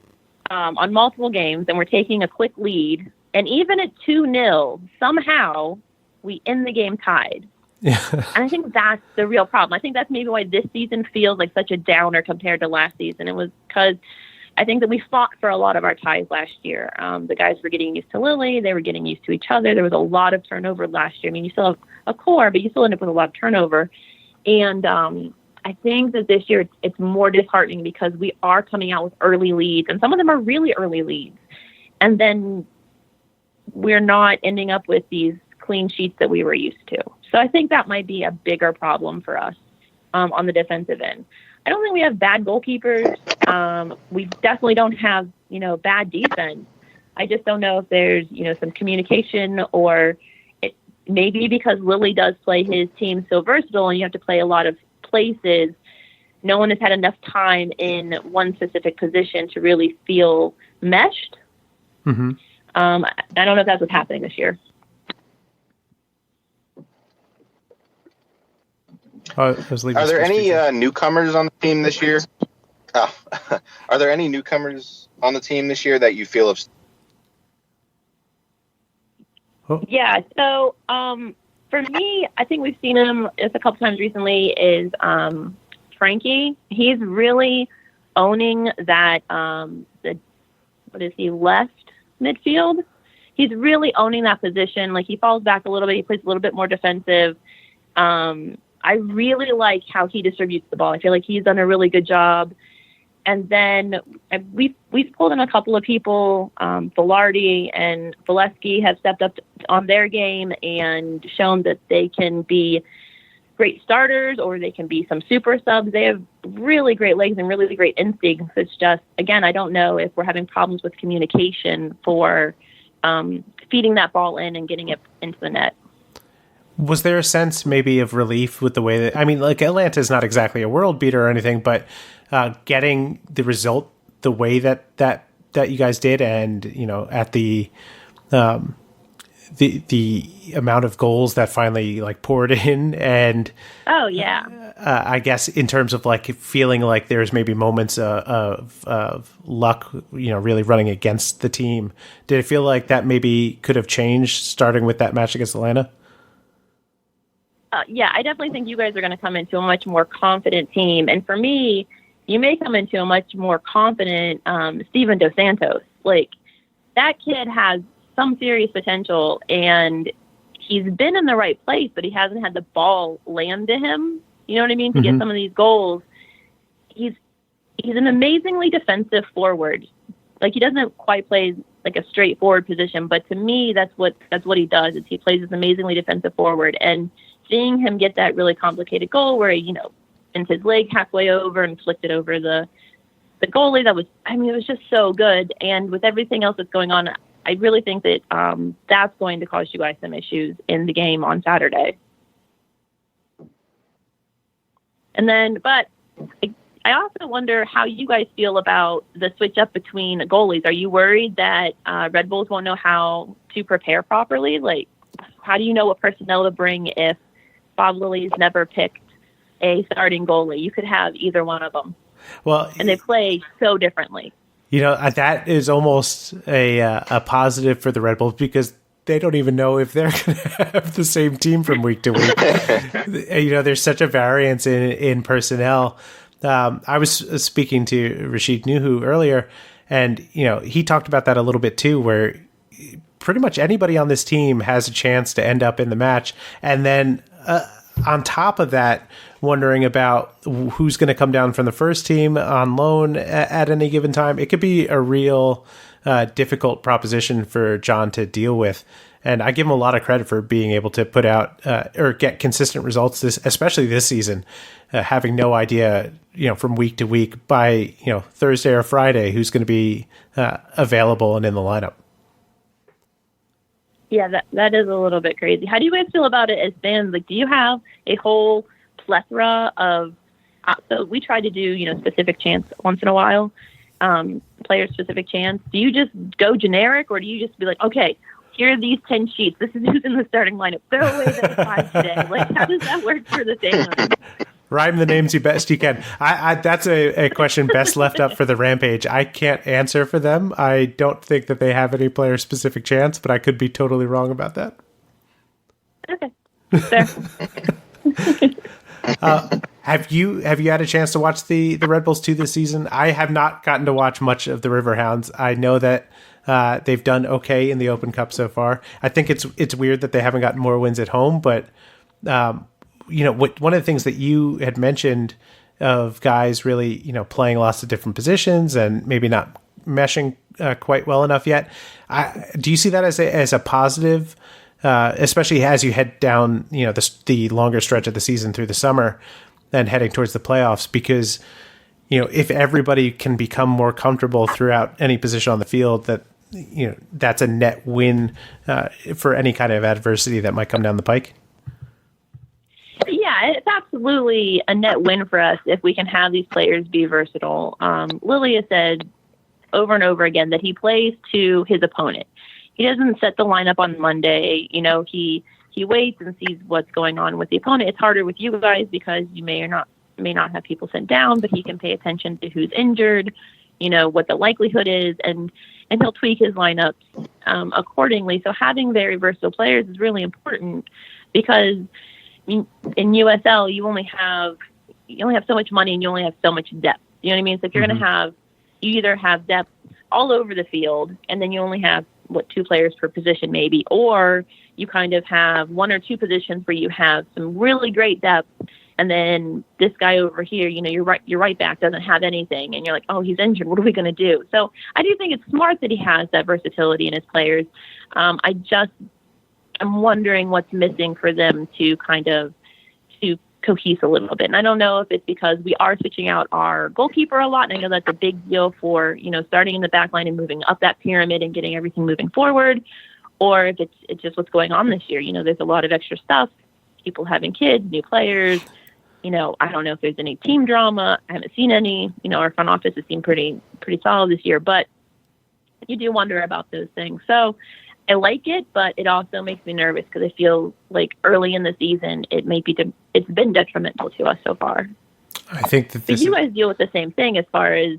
on multiple games and we're taking a quick lead, and even at 2-0, somehow we end the game tied. Yeah. And I think that's the real problem. I think that's maybe why this season feels like such a downer compared to last season. It was because I think that we fought for a lot of our ties last year. The guys were getting used to Lilly. They were getting used to each other. There was a lot of turnover last year. You still have a core, but you still end up with a lot of turnover. And I think that this year it's more disheartening because we are coming out with early leads, and some of them are really early leads. And then we're not ending up with these clean sheets that we were used to. So I think that might be a bigger problem for us on the defensive end. I don't think we have bad goalkeepers. We definitely don't have, bad defense. I just don't know if there's, some communication, or it maybe because Lilly does play his team so versatile and you have to play a lot of places, no one has had enough time in one specific position to really feel meshed. Mm-hmm. I don't know if that's what's happening this year. Are there any newcomers on the team this year? Are there any newcomers on the team this year that you feel have? Yeah. So for me, I think we've seen him just a couple times recently. Is Frankie? He's really owning that, left midfield. He's really owning that position. Like, he falls back a little bit. He plays a little bit more defensive. I really like how he distributes the ball. I feel like he's done a really good job. And then we've pulled in a couple of people. Velarde and Valesky have stepped up on their game and shown that they can be great starters, or they can be some super subs. They have really great legs and really great instincts. It's just, again, I don't know if we're having problems with communication for feeding that ball in and getting it into the net. Was there a sense maybe of relief with the way that, I mean, like, Atlanta is not exactly a world beater or anything, but getting the result the way that you guys did, and, you know, at the amount of goals that finally, like, poured in, and oh yeah, I guess in terms of, like, feeling like there's maybe moments of luck, you know, really running against the team. Did it feel like that maybe could have changed starting with that match against Atlanta? Yeah, I definitely think you guys are going to come into a much more confident team. And for me, you may come into a much more confident Steven Dos Santos. Like, that kid has some serious potential, and he's been in the right place, but he hasn't had the ball land to him. You know what I mean? To get some of these goals. He's an amazingly defensive forward. Like, he doesn't quite play like a straightforward position, but to me, that's what he does. Is he plays this amazingly defensive forward, and seeing him get that really complicated goal where he, you know, bent his leg halfway over and flicked it over the goalie, it was just so good. And with everything else that's going on, I really think that that's going to cause you guys some issues in the game on Saturday. And then, but I also wonder how you guys feel about the switch up between goalies. Are you worried that Red Bulls won't know how to prepare properly? Like, how do you know what personnel to bring if Bob Lilly's never picked a starting goalie? You could have either one of them. Well, and they play so differently. You know, that is almost a positive for the Red Bulls, because they don't even know if they're going to have the same team from week to week. You know, there's such a variance in personnel. I was speaking to Rashid Nuhu earlier, and, you know, he talked about that a little bit too, where pretty much anybody on this team has a chance to end up in the match. And then on top of that, wondering about who's going to come down from the first team on loan at any given time. It could be a real difficult proposition for John to deal with. And I give him a lot of credit for being able to put out or get consistent results, especially this season, having no idea, you know, from week to week by, you know, Thursday or Friday, who's going to be available and in the lineup. Yeah, that is a little bit crazy. How do you guys feel about it as fans? Like, do you have a whole plethora of so we try to do, you know, specific chants once in a while, player specific chants. Do you just go generic, or do you just be like, okay, here are these 10 sheets, this is who's in the starting lineup, throw away the 5 today? Like, how does that work for the fans? Rhyme the names you best you can. I that's a question best left up for the Rampage. I can't answer for them. I don't think that they have any player specific chants, but I could be totally wrong about that. Okay, fair. Have you had a chance to watch the Red Bulls 2 this season? I have not gotten to watch much of the Riverhounds. I know that they've done okay in the Open Cup so far. I think it's weird that they haven't gotten more wins at home, but you know, one of the things that you had mentioned of guys really, you know, playing lots of different positions and maybe not meshing quite well enough yet. Do you see that as a positive? Especially as you head down, you know, the longer stretch of the season through the summer and heading towards the playoffs, because, you know, if everybody can become more comfortable throughout any position on the field, that, you know, that's a net win for any kind of adversity that might come down the pike. Yeah, it's absolutely a net win for us if we can have these players be versatile. Lilly has said over and over again that he plays to his opponent. He doesn't set the lineup on Monday. You know, he waits and sees what's going on with the opponent. It's harder with you guys because you may not have people sent down, but he can pay attention to who's injured, you know, what the likelihood is, and he'll tweak his lineups accordingly. So having very versatile players is really important, because in USL you only have so much money and you only have so much depth. You know what I mean? So if you're going to have, you either have depth all over the field, and then you only have, 2 players per position maybe, or you kind of have 1 or 2 positions where you have some really great depth, and then this guy over here, your right back doesn't have anything, and you're like, oh, he's injured. What are we going to do? So I do think it's smart that he has that versatility in his players. I'm wondering what's missing for them to kind of to cohese a little bit. And I don't know if it's because we are switching out our goalkeeper a lot. And I know that's a big deal for, starting in the back line and moving up that pyramid and getting everything moving forward, or if it's just what's going on this year. There's a lot of extra stuff, people having kids, new players. I don't know if there's any team drama. I haven't seen any. Our front office has seemed pretty solid this year, but you do wonder about those things. So I like it, but it also makes me nervous because I feel like early in the season it's been detrimental to us so far. I think that but you guys deal with the same thing as far as,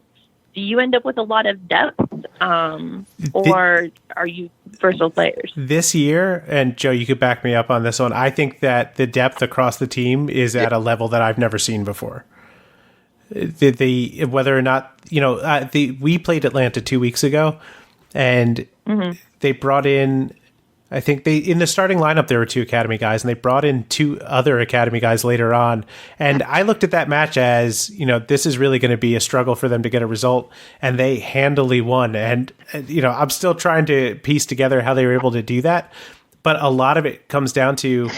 do you end up with a lot of depth, or are you versatile players? This year, and Joe, you could back me up on this one, I think that the depth across the team is at a level that I've never seen before. Whether or not, we played Atlanta 2 weeks ago, and they brought in, I think in the starting lineup, there were 2 academy guys, and they brought in 2 other academy guys later on. And I looked at that match as, this is really going to be a struggle for them to get a result. And they handily won. And, I'm still trying to piece together how they were able to do that. But a lot of it comes down to,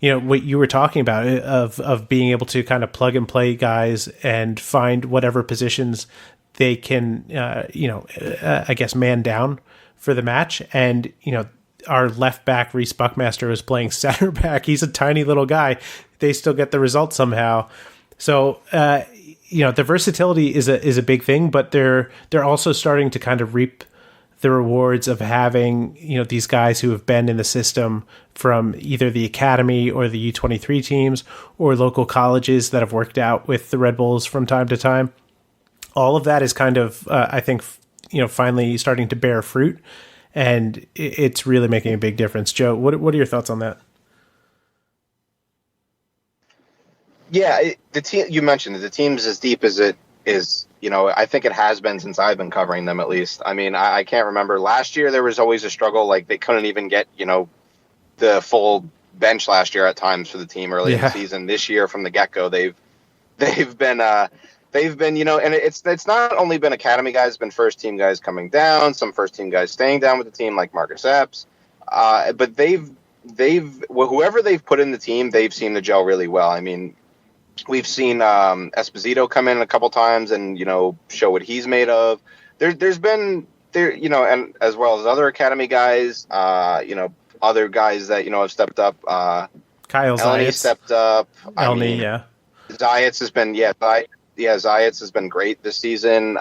what you were talking about of being able to kind of plug and play guys and find whatever positions they can, I guess, man down for the match. And, our left back, Reese Buckmaster, was playing center back. He's a tiny little guy. They still get the result somehow. So, the versatility is a big thing, but they're also starting to kind of reap the rewards of having, these guys who have been in the system from either the academy or the U23 teams or local colleges that have worked out with the Red Bulls from time to time. All of that is kind of, I think, finally starting to bear fruit. And it's really making a big difference. Joe, what are your thoughts on that? Yeah, the team you mentioned, the team's as deep as it is. I think it has been since I've been covering them, at least. I mean, I can't remember. Last year there was always a struggle. Like they couldn't even get the full bench last year at times for the team early in the season. This year, from the get-go, they've been. And it's not only been academy guys, it's been first team guys coming down, some first team guys staying down with the team, like Marcus Epps. But whoever they've put in the team, they've seemed to gel really well. I mean, we've seen Esposito come in a couple times and show what he's made of. There's been and as well as other academy guys, other guys that have stepped up. Kyle Zayats stepped up. Elney, Zayats has been Zayats has been great this season.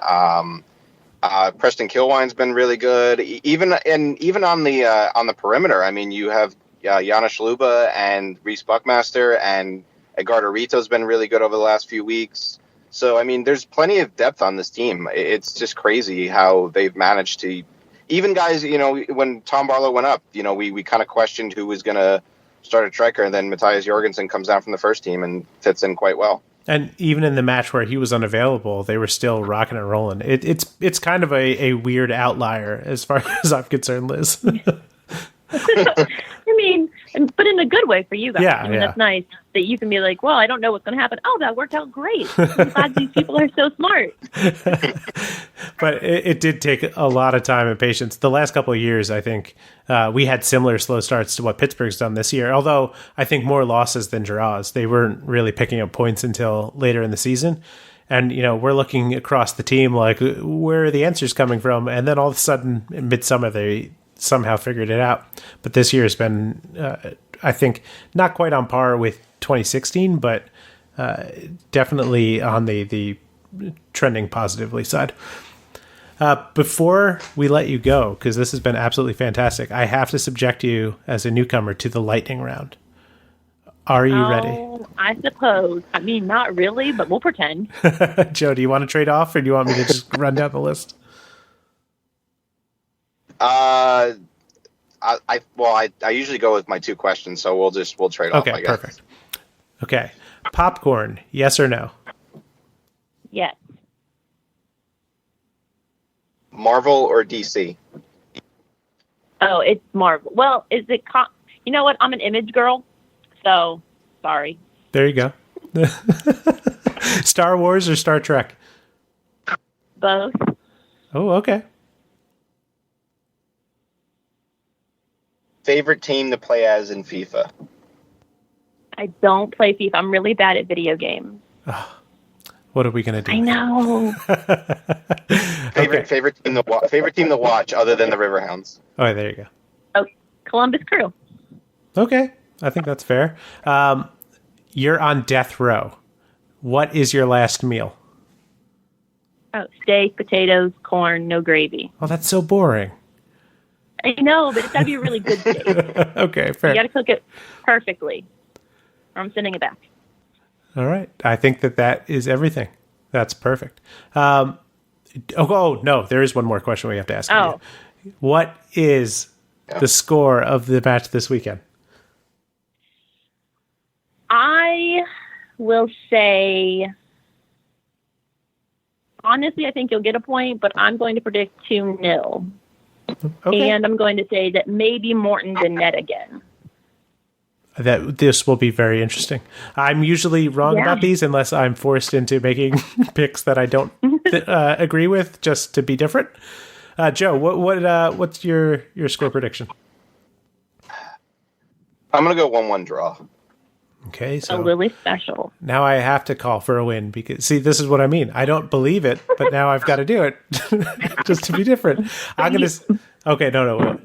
Preston Kilwine's been really good. Even on the perimeter. I mean, you have Janusz Luba and Reese Buckmaster, and Edgardo Rito's been really good over the last few weeks. So, I mean, there's plenty of depth on this team. It's just crazy how they've managed to, even guys, when Tom Barlow went up, we kind of questioned who was going to start at striker, and then Matthias Jorgensen comes down from the first team and fits in quite well. And even in the match where he was unavailable, they were still rocking and rolling. It's kind of a weird outlier as far as I'm concerned, Liz. I mean, but in a good way for you guys. Yeah, That's nice that you can be like, well, I don't know what's going to happen. Oh, that worked out great. I'm glad these people are so smart. But it did take a lot of time and patience. The last couple of years, I think, we had similar slow starts to what Pittsburgh's done this year, although I think more losses than draws. They weren't really picking up points until later in the season. And, we're looking across the team like, where are the answers coming from? And then all of a sudden, in midsummer, they somehow figured it out. But this year has been, I think, not quite on par with 2016, but definitely on the trending positively side. Before we let you go, because this has been absolutely fantastic, I have to subject you as a newcomer to the lightning round. Are you ready? I suppose. I mean, not really, but we'll pretend. Joe, do you want to trade off, or do you want me to just run down the list? I usually go with my 2 questions, so we'll trade off. Okay, perfect. Okay, popcorn, yes or no? Yes. Marvel or DC? Oh, it's Marvel. Well, is it? You know what? I'm an Image girl, so sorry. There you go. Star Wars or Star Trek? Both. Oh, okay. Favorite team to play as in FIFA? I don't play FIFA. I'm really bad at video games. Oh, what are we gonna do? I know. Favorite team to watch other than the Riverhounds? Oh, there you go. Oh, Columbus Crew. Okay, I think that's fair. You're on death row. What is your last meal? Oh, steak, potatoes, corn, no gravy. Oh, that's so boring. I know, but it's got to be a really good steak. Okay, fair. You got to cook it perfectly, or I'm sending it back. All right. I think that is everything. That's perfect. No, there is one more question we have to ask. Oh. You. What is the score of the match this weekend? I will say, honestly, I think you'll get a point, but I'm going to predict 2-0. Okay. And I'm going to say that maybe Morton's in net again. That this will be very interesting. I'm usually wrong about these unless I'm forced into making picks that I don't agree with, just to be different. Joe, what's your score prediction? I'm gonna go 1-1 draw. Okay, so a Lily special. Now I have to call for a win because, see, this is what I mean. I don't believe it, but now I've got to do it just to be different. I'm going to... Okay, no.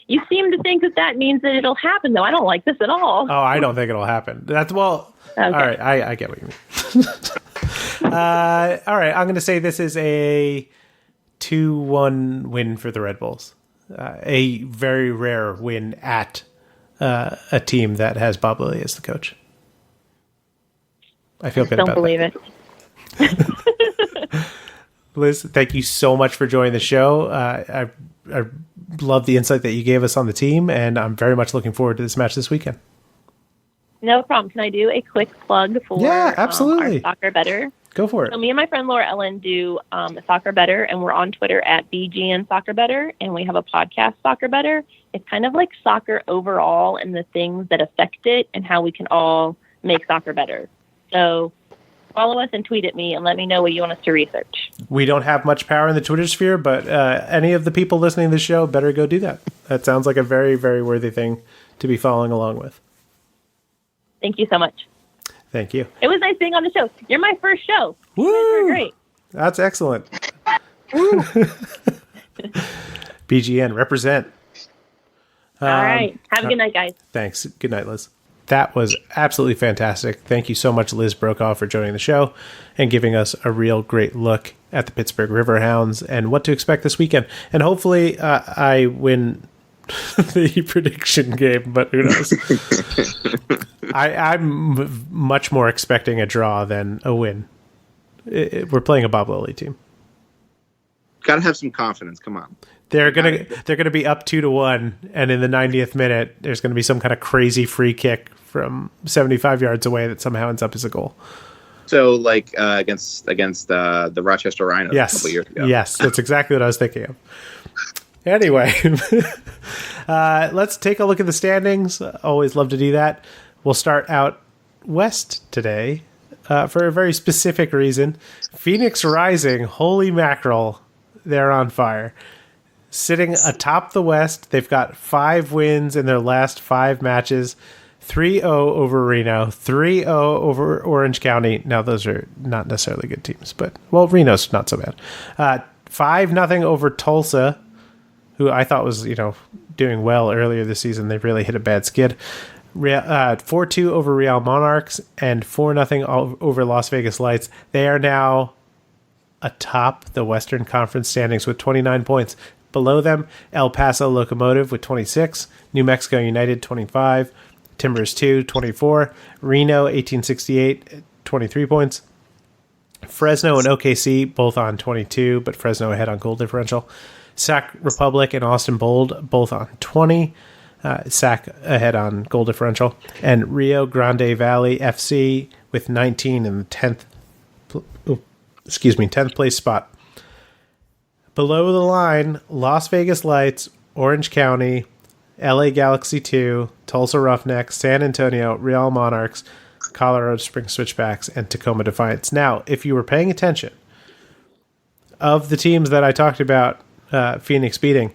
You seem to think that means that it'll happen, though. I don't like this at all. Oh, I don't think it'll happen. That's, well... Okay. All right, I get what you mean. All right, I'm going to say this is a 2-1 win for the Red Bulls. A very rare win at... a team that has Bob Lilly as the coach. I feel good about that. Don't believe it. Liz, thank you so much for joining the show. I love the insight that you gave us on the team, and I'm very much looking forward to this match this weekend. No problem. Can I do a quick plug for absolutely. Our Soccer Better? Go for it. So me and my friend Laura Ellen do Soccer Better, and we're on Twitter at BGN Soccer Better, and we have a podcast, Soccer Better. It's kind of like soccer overall and the things that affect it and how we can all make soccer better. So follow us and tweet at me and let me know what you want us to research. We don't have much power in the Twitter sphere, but any of the people listening to the show better go do that. That sounds like a very, very worthy thing to be following along with. Thank you so much. Thank you. It was nice being on the show. You're my first show. Woo! You guys were great. That's excellent. BGN, represent. All right. Have a good night, guys. Thanks. Good night, Liz. That was absolutely fantastic. Thank you so much, Liz Brokaw, for joining the show and giving us a real great look at the Pittsburgh Riverhounds and what to expect this weekend. And hopefully I win the prediction game, but who knows? I'm much more expecting a draw than a win. We're playing a Bob Lilly team. Got to have some confidence. Come on. They're gonna be up 2-1, and in the 90th minute, there's gonna be some kind of crazy free kick from 75 yards away that somehow ends up as a goal. So, like against the Rochester Rhinos a couple years ago. Yes, that's exactly what I was thinking of. Anyway, let's take a look at the standings. Always love to do that. We'll start out west today for a very specific reason. Phoenix Rising, holy mackerel, they're on fire. Sitting atop the West, they've got 5 wins in their last 5 matches. 3-0 over Reno, 3-0 over Orange County. Now, those are not necessarily good teams, but, well, Reno's not so bad. 5-0 over Tulsa, who I thought was, doing well earlier this season. They really hit a bad skid. 4-2 over Real Monarchs and 4-0 over Las Vegas Lights. They are now atop the Western Conference standings with 29 points. Below them, El Paso Locomotive with 26, New Mexico United 25, Timbers 2, 24, Reno 1868, 23 points, Fresno and OKC both on 22, but Fresno ahead on goal differential, Sac Republic and Austin Bold both on 20, Sac ahead on goal differential, and Rio Grande Valley FC with 19 in the 10th place spot. Below the line, Las Vegas Lights, Orange County, LA Galaxy 2, Tulsa Roughnecks, San Antonio, Real Monarchs, Colorado Springs Switchbacks, and Tacoma Defiance. Now, if you were paying attention, of the teams that I talked about Phoenix beating,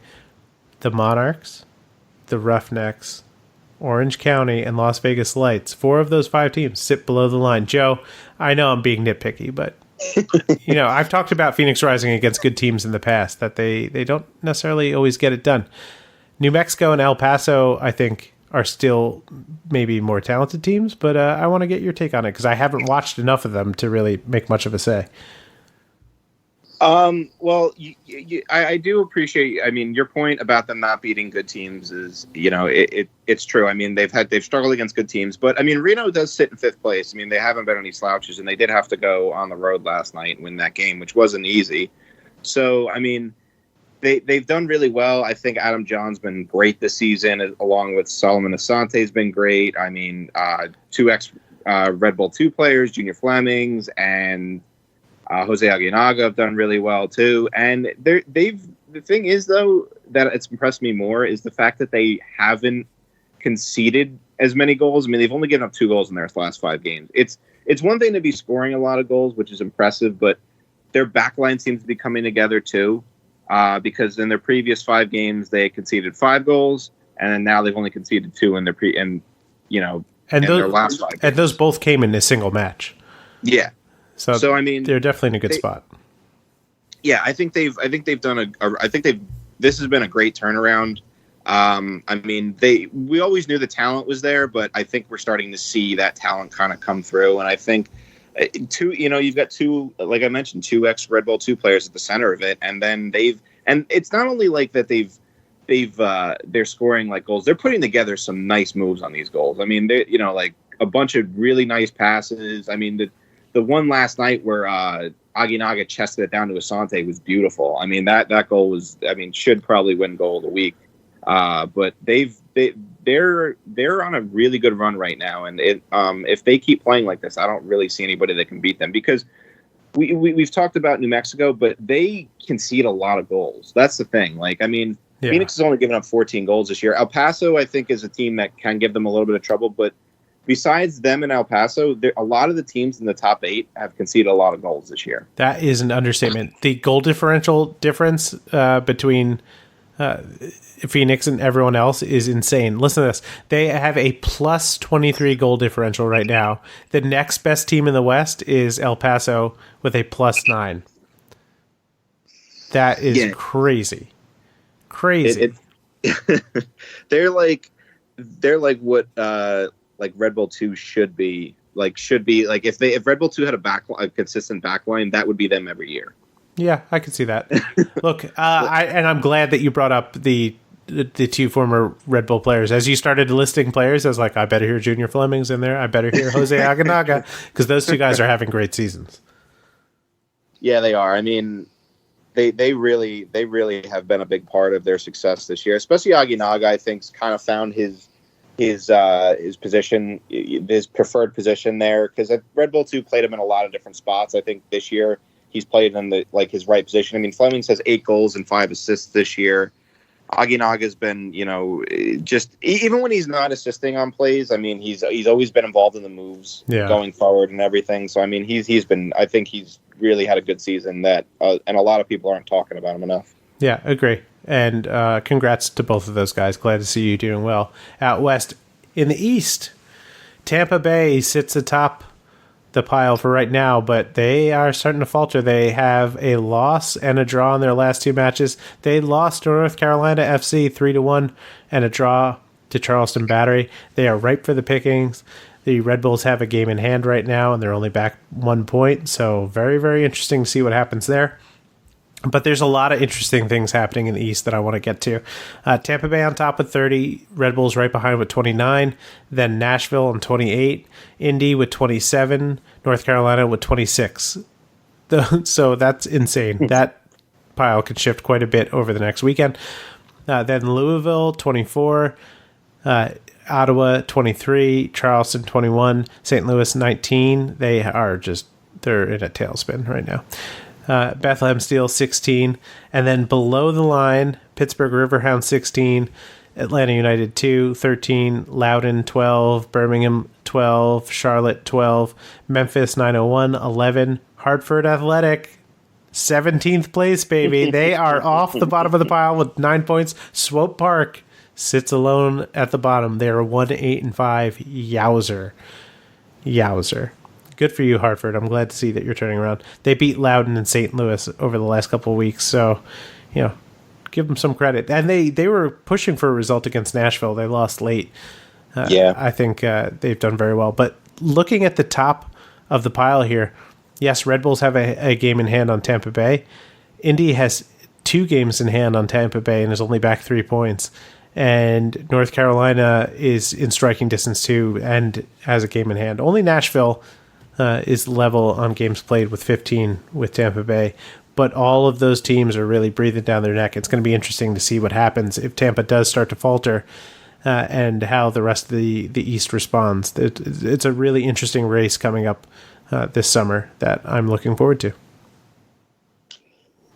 the Monarchs, the Roughnecks, Orange County, and Las Vegas Lights, 4 of those 5 teams sit below the line. Joe, I know I'm being nitpicky, but I've talked about Phoenix Rising against good teams in the past, that they don't necessarily always get it done. New Mexico and El Paso, I think, are still maybe more talented teams, but I want to get your take on it because I haven't watched enough of them to really make much of a say. Well, I do appreciate. I mean, your point about them not beating good teams is, it's true. I mean, they've struggled against good teams, but I mean, Reno does sit in 5th place. I mean, they haven't been any slouches, and they did have to go on the road last night and win that game, which wasn't easy. So, I mean, they've done really well. I think Adam John's been great this season, along with Solomon Asante's been great. I mean, 2 Red Bull 2 players, Junior Flemings, and Jose Aguinaga have done really well too, and the thing is though that it's impressed me more is the fact that they haven't conceded as many goals. I mean, they've only given up 2 goals in their last 5 games. It's one thing to be scoring a lot of goals, which is impressive, but their backline seems to be coming together too, because in their previous 5 games they conceded 5 goals, and then now they've only conceded 2 in their their last 5 games. And those both came in a single match. Yeah. So I mean, they're definitely in a good spot. Yeah, I think they've done this has been a great turnaround. I mean, we always knew the talent was there, but I think we're starting to see that talent kind of come through. And I think you've got 2, like I mentioned, 2 ex-Red Bull 2 players at the center of it, and then and it's not only like that they're scoring like goals, they're putting together some nice moves on these goals. I mean, they like a bunch of really nice passes. I mean, the one last night where Aguinaga chested it down to Asante was beautiful. I mean, that goal was, should probably win goal of the week. But they're on a really good run right now, and if they keep playing like this, I don't really see anybody that can beat them, because we've talked about New Mexico, but they concede a lot of goals. That's the thing. Like, I mean, yeah. Phoenix has only given up 14 goals this year. El Paso, I think, is a team that can give them a little bit of trouble, but besides them and El Paso, a lot of the teams in the top 8 have conceded a lot of goals this year. That is an understatement. The goal differential difference between Phoenix and everyone else is insane. Listen to this. They have a plus 23 goal differential right now. The next best team in the West is El Paso with a plus 9. That is crazy. Crazy. They're like what like Red Bull 2 should be. Like if Red Bull 2 had a consistent backline, that would be them every year. Yeah, I could see that. Look, I'm glad that you brought up the 2 former Red Bull players. As you started listing players, I was like, I better hear Junior Fleming's in there. I better hear Jose Aguinaga, because those 2 guys are having great seasons. Yeah, they are. I mean, they really have been a big part of their success this year. Especially Aguinaga, I think, kind of found his position, his preferred position there, because Red Bull 2 played him in a lot of different spots. I think this year he's played in his right position. I mean, Fleming has 8 goals and 5 assists this year. Aguinaga's been, just even when he's not assisting on plays, I mean, he's always been involved in the moves going forward and everything. So I mean, I think he's really had a good season and a lot of people aren't talking about him enough. Yeah, agree. And congrats to both of those guys. Glad to see you doing well. Out west, in the East, Tampa Bay sits atop the pile for right now, but they are starting to falter. They have a loss and a draw in their last 2 matches. They lost to North Carolina FC 3-1 and a draw to Charleston Battery. They are ripe for the pickings. The Red Bulls have a game in hand right now, and they're only back 1 point, so very, very interesting to see what happens there. But there's a lot of interesting things happening in the East that I want to get to. Tampa Bay on top with 30. Red Bulls right behind with 29. Then Nashville on 28. Indy with 27. North Carolina with 26. So that's insane. That pile could shift quite a bit over the next weekend. Then Louisville, 24. Ottawa, 23. Charleston, 21. St. Louis, 19. They're in a tailspin right now. Bethlehem Steel 16, and then below the line, Pittsburgh Riverhounds 16, Atlanta United 2, 13, Loudoun 12, Birmingham 12, Charlotte 12, Memphis 901, 11, Hartford Athletic 17th place, baby. They are off the bottom of the pile with 9 points. Swope Park sits alone at the bottom. They are 1-8-5. Yowzer. Good for you, Hartford. I'm glad to see that you're turning around. They beat Loudoun and St. Louis over the last couple of weeks, so, give them some credit. And they were pushing for a result against Nashville. They lost late. I think they've done very well. But looking at the top of the pile here, yes, Red Bulls have a game in hand on Tampa Bay. Indy has 2 games in hand on Tampa Bay and is only back 3 points. And North Carolina is in striking distance too and has a game in hand. Only Nashville is level on games played with 15 with Tampa Bay. But all of those teams are really breathing down their neck. It's going to be interesting to see what happens if Tampa does start to falter and how the rest of the East responds. It's a really interesting race coming up this summer that I'm looking forward to.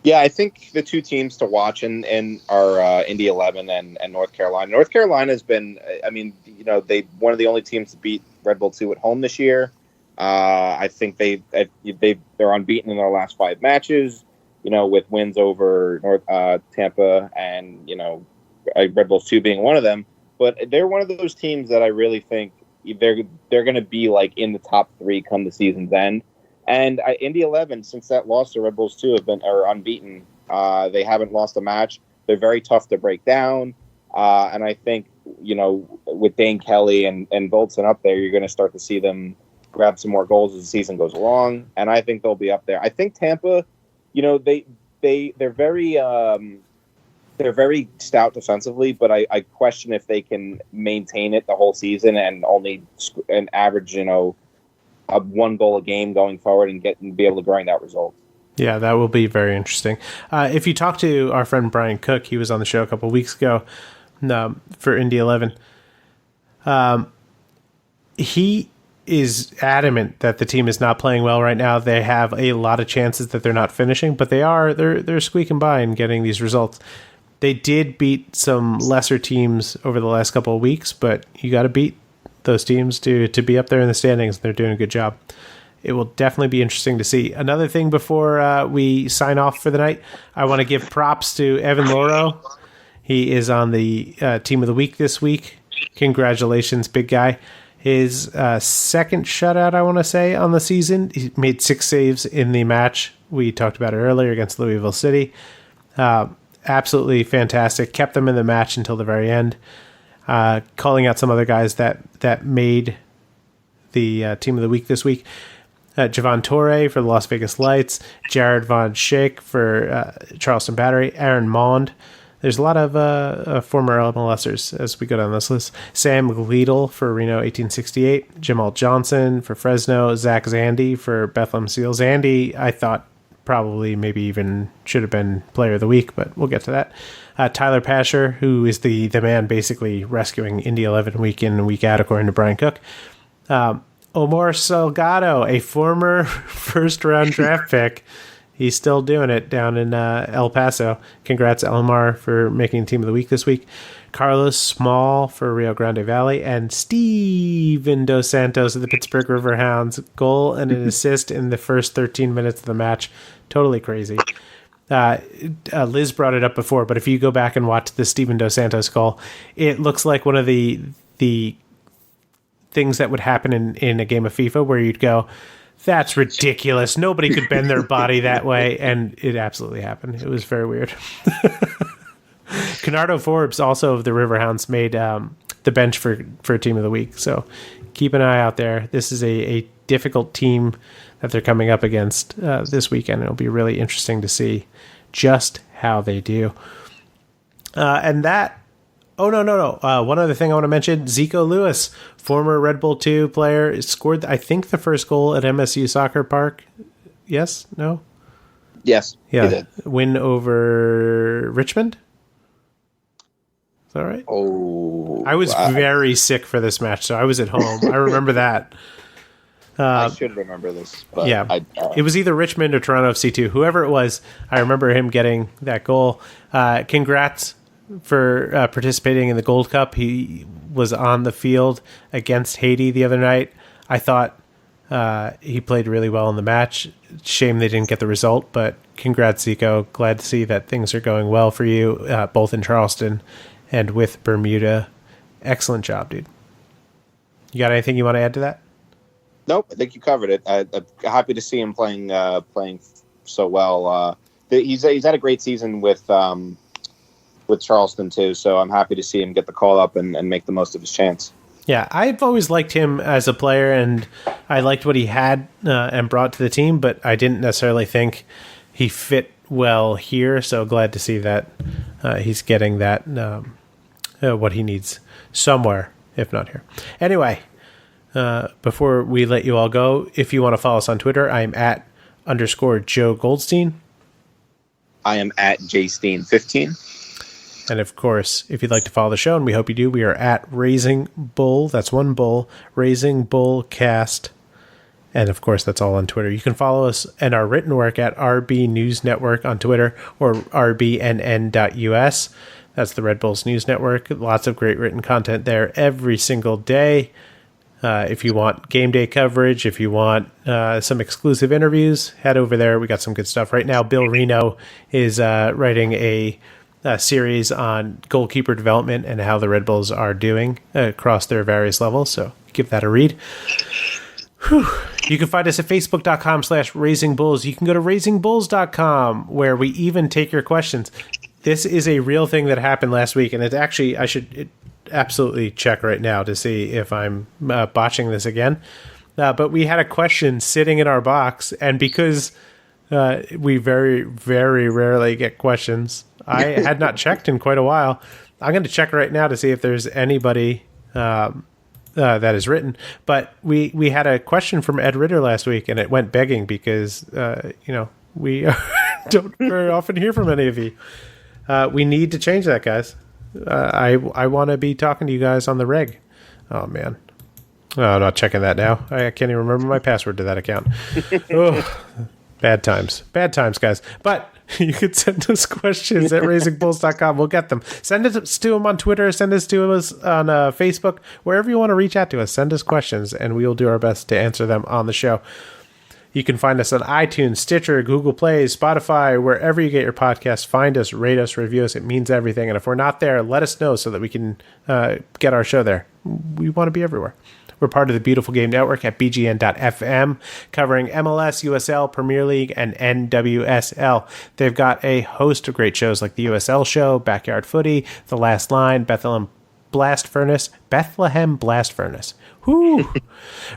Yeah, I think the 2 teams to watch and are Indy 11 and North Carolina. North Carolina has been, they one of the only teams to beat Red Bull 2 at home this year. I think they're unbeaten in their last 5 matches. With wins over Tampa and, Red Bulls 2 being one of them. But they're one of those teams that I really think they're going to be like in the top 3 come the season's end. And Indy 11, since that loss to Red Bulls 2, are unbeaten. They haven't lost a match. They're very tough to break down. And I think, with Dane Kelly and Bolton up there, you're going to start to see them grab some more goals as the season goes along. And I think they'll be up there. I think Tampa, they're very stout defensively, but I question if they can maintain it the whole season and only an average, a 1 goal a game going forward and be able to grind out results. Yeah, that will be very interesting. If you talk to our friend Brian Cook, he was on the show a couple of weeks ago for Indy 11. He is adamant that the team is not playing well right now. They have a lot of chances that they're not finishing, but they're squeaking by and getting these results. They did beat some lesser teams over the last couple of weeks, but you got to beat those teams to be up there in the standings. They're doing a good job. It will definitely be interesting to see. Another thing before we sign off for the night, I want to give props to Evan Loro. He is on the Team of the Week this week. Congratulations, big guy. His second shutout, I want to say, on the season. He made 6 saves in the match. We talked about it earlier against Louisville City. Absolutely fantastic. Kept them in the match until the very end. Calling out some other guys that made the Team of the Week this week. Javon Torre for the Las Vegas Lights. Jared Von Schaik for Charleston Battery. Aaron Mond. There's a lot of former MLSers as we go down this list. Sam Gleedle for Reno 1868. Jamal Johnson for Fresno. Zach Zandy for Bethlehem Steel. Zandy, I thought probably maybe even should have been Player of the Week, but we'll get to that. Tyler Pasher, who is the man basically rescuing Indy 11 week in and week out, according to Brian Cook. Omar Salgado, a former first-round draft pick. He's still doing it down in El Paso. Congrats, Elmar, for making Team of the Week this week. Carlos Small for Rio Grande Valley. And Steven Dos Santos of the Pittsburgh Riverhounds. Goal and an assist in the first 13 minutes of the match. Totally crazy. Liz brought it up before, but if you go back and watch the Steven Dos Santos goal, it looks like one of the things that would happen in a game of FIFA where you'd go, that's ridiculous. Nobody could bend their body that way. And it absolutely happened. It was very weird. Canardo Forbes, also of the Riverhounds, made the bench for Team of the Week. So keep an eye out there. This is a difficult team that they're coming up against this weekend. It'll be really interesting to see just how they do. One other thing I want to mention, Zico Lewis, former Red Bull 2 player, scored, I think, the first goal at MSU Soccer Park. Yes? No? Yes. Yeah. He did. Win over Richmond? Is that right? Oh. I was very sick for this match, so I was at home. I remember that. I should remember this. But yeah, it was either Richmond or Toronto FC2. Whoever it was, I remember him getting that goal. Congrats for participating in the Gold Cup. He was on the field against Haiti the other night. I thought he played really well in the match. Shame they didn't get the result, but congrats, Zico. Glad to see that things are going well for you, both in Charleston and with Bermuda. Excellent job, dude. You got anything you want to add to that? Nope, I think you covered it. I'm happy to see him playing so well. He's had a great season with Charleston too, so I'm happy to see him get the call up and make the most of his chance. Yeah, I've always liked him as a player, and I liked what he had and brought to the team, but I didn't necessarily think he fit well here, so glad to see that he's getting that what he needs somewhere, if not here. Anyway, before we let you all go, if you want to follow us on Twitter, I'm at _Joe Goldstein. I am at JSteen15. And of course, if you'd like to follow the show, and we hope you do, we are at Raising Bull. That's one bull. Raising Bull Cast. And of course, that's all on Twitter. You can follow us and our written work at RB News Network on Twitter or rbnn.us. That's the Red Bulls News Network. Lots of great written content there every single day. If you want game day coverage, if you want some exclusive interviews, head over there. We got some good stuff. Right now, Bill Reno is writing a series on goalkeeper development and how the Red Bulls are doing across their various levels. So give that a read. Whew. You can find us at facebook.com/raisingbulls. You can go to raisingbulls.com where we even take your questions. This is a real thing that happened last week, and it's actually, I should absolutely check right now to see if I'm botching this again. But we had a question sitting in our box, and because we very, very rarely get questions, I had not checked in quite a while. I'm going to check right now to see if there's anybody that is written. But we had a question from Ed Ritter last week, and it went begging because, we don't very often hear from any of you. We need to change that, guys. I want to be talking to you guys on the reg. Oh, man. Oh, I'm not checking that now. I can't even remember my password to that account. Oh, bad times, guys. But you could send us questions at raisingbulls.com. We'll get them. Send us to them on Twitter. Send us to us on Facebook. Wherever you want to reach out to us, send us questions, and we will do our best to answer them on the show. You can find us on iTunes, Stitcher, Google Play, Spotify, wherever you get your podcasts. Find us, rate us, review us. It means everything. And if we're not there, let us know so that we can get our show there. We want to be everywhere. We're part of the Beautiful Game Network at bgn.fm, covering MLS, USL, Premier League, and NWSL. They've got a host of great shows like the USL Show, Backyard Footy, The Last Line, Bethlehem Blast Furnace. Whoo!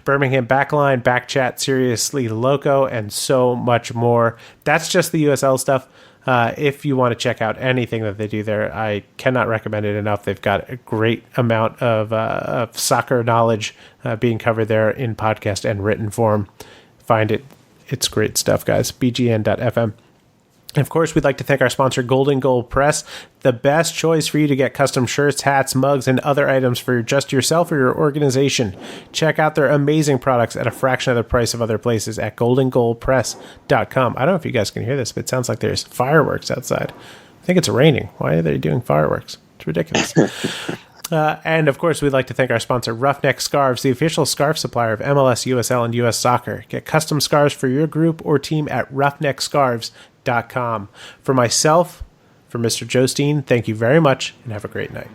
Birmingham Backline, Backchat, Seriously Loco, and so much more. That's just the USL stuff. If you want to check out anything that they do there, I cannot recommend it enough. They've got a great amount of soccer knowledge being covered there in podcast and written form. Find it. It's great stuff, guys. bgn.fm. And of course, we'd like to thank our sponsor, Golden Goal Press, the best choice for you to get custom shirts, hats, mugs, and other items for just yourself or your organization. Check out their amazing products at a fraction of the price of other places at goldengoalpress.com. I don't know if you guys can hear this, but it sounds like there's fireworks outside. I think it's raining. Why are they doing fireworks? It's ridiculous. And of course, we'd like to thank our sponsor, Roughneck Scarves, the official scarf supplier of MLS, USL, and US Soccer. Get custom scarves for your group or team at roughneckscarves.com. For myself, for Mr. Joe Steen, thank you very much and have a great night.